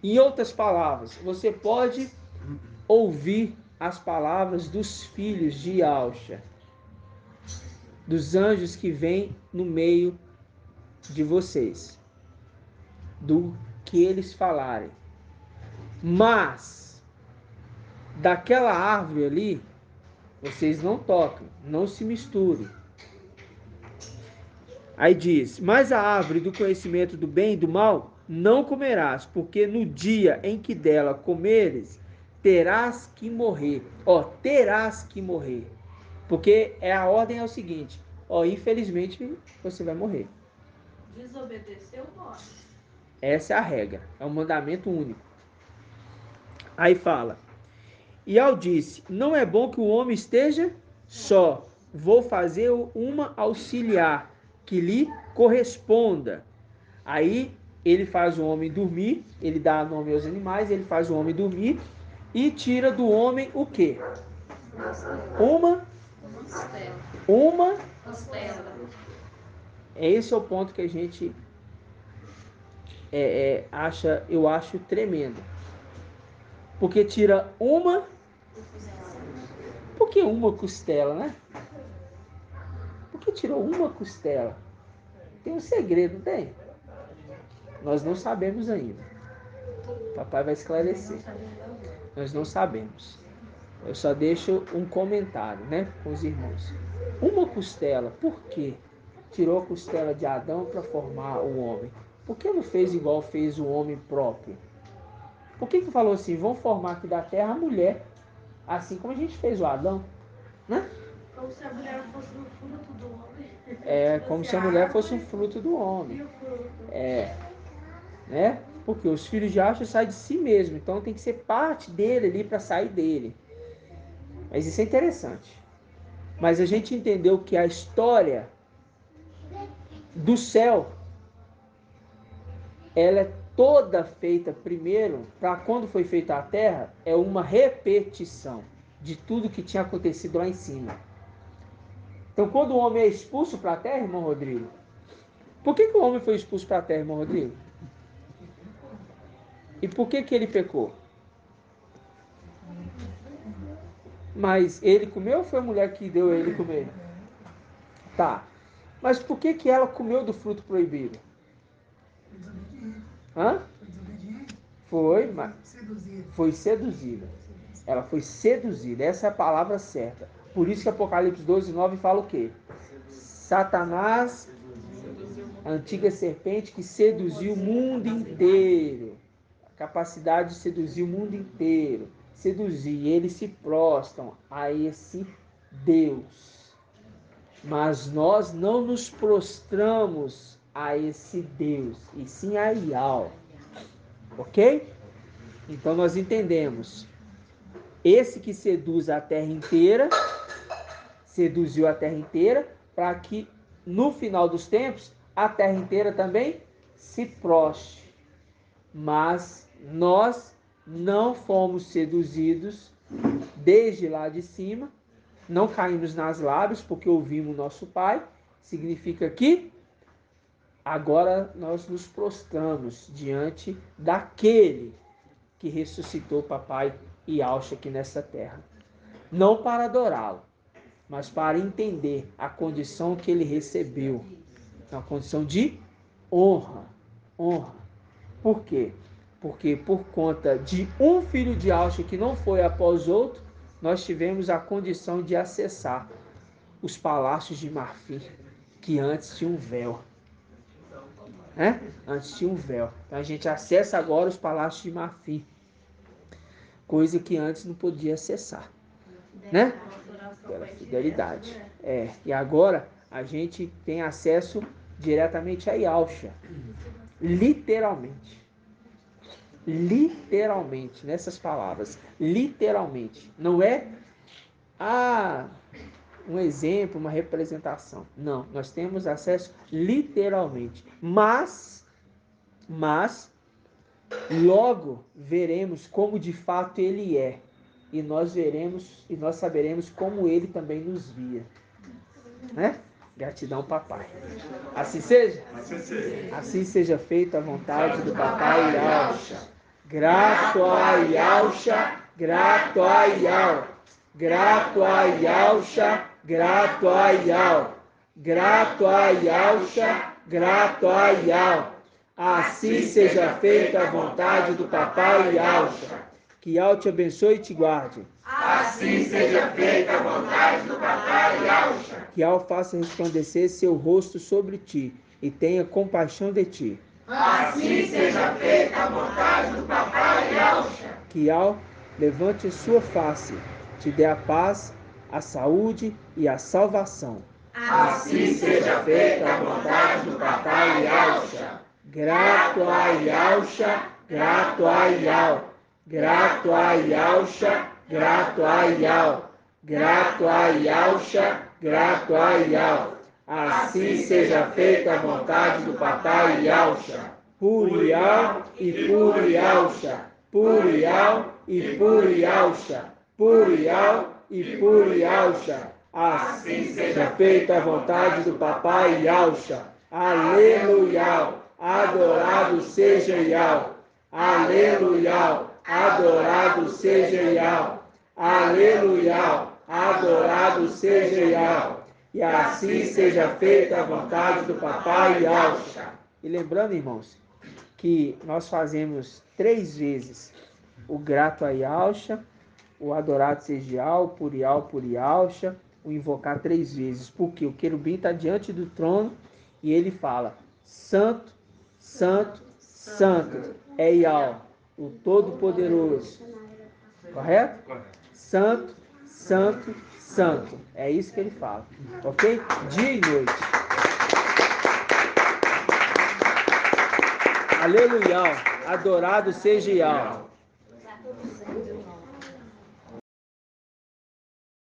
Em outras palavras, você pode ouvir as palavras dos filhos de Alcha, dos anjos que vêm no meio de vocês, do que eles falarem. Mas daquela árvore ali, vocês não tocam, não se misturem. Aí diz: mas a árvore do conhecimento do bem e do mal não comerás, porque no dia em que dela comeres, terás que morrer. Ó, terás que morrer. Porque a ordem é o seguinte: ó, infelizmente você vai morrer. Desobedeceu, morre. Essa é a regra, é um mandamento único. Aí fala: Ial disse: não é bom que o homem esteja só, vou fazer uma auxiliar que lhe corresponda. Aí ele faz o homem dormir, ele dá nome aos animais, ele faz o homem dormir e tira do homem o quê? Uma costela. Esse é o ponto que a gente eu acho tremendo. Porque tira uma... Por que uma costela, né? Por que tirou uma costela? Tem um segredo, não tem? Nós não sabemos ainda. Papai vai esclarecer. Nós não sabemos. Eu só deixo um comentário, né, com os irmãos. Uma costela, por quê? Tirou a costela de Adão para formar o homem. Por que não fez igual fez o homem próprio? Por que falou assim, vamos formar aqui da terra a mulher, assim como a gente fez o Adão, né? Como se a mulher fosse um fruto do homem. É, como se a mulher fosse um fruto do homem. É, né? Porque os filhos de Acha saem de si mesmo, então tem que ser parte dele ali para sair dele. Mas isso é interessante. Mas a gente entendeu que a história do céu, ela é toda feita primeiro, para quando foi feita a terra, é uma repetição de tudo que tinha acontecido lá em cima. Então, quando o homem é expulso para a terra, irmão Rodrigo, por que o homem foi expulso para a terra, irmão Rodrigo? E por que ele pecou? Mas ele comeu ou foi a mulher que deu ele comer? Tá. Mas por que ela comeu do fruto proibido? Hã? Foi, mas foi seduzida. Ela foi seduzida. Essa é a palavra certa. Por isso que Apocalipse 12:9 fala o quê? Satanás, a antiga serpente que seduziu o mundo inteiro. A capacidade de seduzir o mundo inteiro. Seduzir. Eles se prostram a esse Deus. Mas nós não nos prostramos a esse Deus, e sim a Ial. Ok? Então nós entendemos. Esse que seduz a terra inteira, seduziu a terra inteira, para que no final dos tempos, a terra inteira também se prostre. Mas nós não fomos seduzidos desde lá de cima, não caímos nas lábios porque ouvimos nosso Pai, significa que agora nós nos prostramos diante daquele que ressuscitou papai Yahshua aqui nessa terra. Não para adorá-lo, mas para entender a condição que ele recebeu, uma condição de honra. Honra. Por quê? Porque por conta de um filho de Yahshua que não foi após outro, nós tivemos a condição de acessar os palácios de marfim, que antes tinham um véu. Antes tinha um véu. Então a gente acessa agora os palácios de marfim, coisa que antes não podia acessar, né? Pela fidelidade. E agora a gente tem acesso diretamente a Yahshua. Literalmente. Literalmente, nessas palavras. Literalmente. Não é um exemplo, uma representação. Não, nós temos acesso literalmente. Mas logo veremos como de fato ele é. E nós saberemos como ele também nos via. Né? Gratidão, papai. Assim seja? Assim seja feita a vontade do papai Yahshua. Grato a Yahshua, grato a Yahweh. Grato a Yahshua, grato a Yahweh. Grato a Yahshua, grato a Yahweh. Assim seja feita a vontade do papai Yahshua. Que Yahweh te abençoe e te guarde. Assim seja feita a vontade do papai Yahshua. Que Yahweh faça resplandecer seu rosto sobre ti e tenha compaixão de ti. Assim seja feita a vontade do papai Yahshua. Que Yahweh levante sua face, te dê a paz, a saúde e a salvação. Assim seja feita a vontade do papai Yahshua. Grato a Yahshua, grato a Yahweh. Grato a Yahshua, grato a Yahweh. Grato a Yahshua, grato a Yahweh. Assim seja feita a vontade do papai Yahshua. Por Yahweh e por Yahshua. Por Yahweh e por Yahshua. Por Yahweh e por Yahshua. Assim seja feita a vontade do papai Yahshua. Aleluia. Adorado seja Yahweh. Aleluia. Adorado seja Yahweh. Aleluia. Adorado seja Yahweh. E assim seja feita a vontade do papai Yahshua. E lembrando, irmãos, que nós fazemos 3 vezes o grato a Yahshua, o adorado seja Yahweh, por Yahshua, o invocar 3 vezes. Porque o querubim está diante do trono e ele fala: Santo, Santo, Santo é Yahweh, o Todo-Poderoso. Correto? Santo, Santo, Santo. É isso que ele fala. Ok? Dia e noite. Aleluia. Adorado seja Yahweh.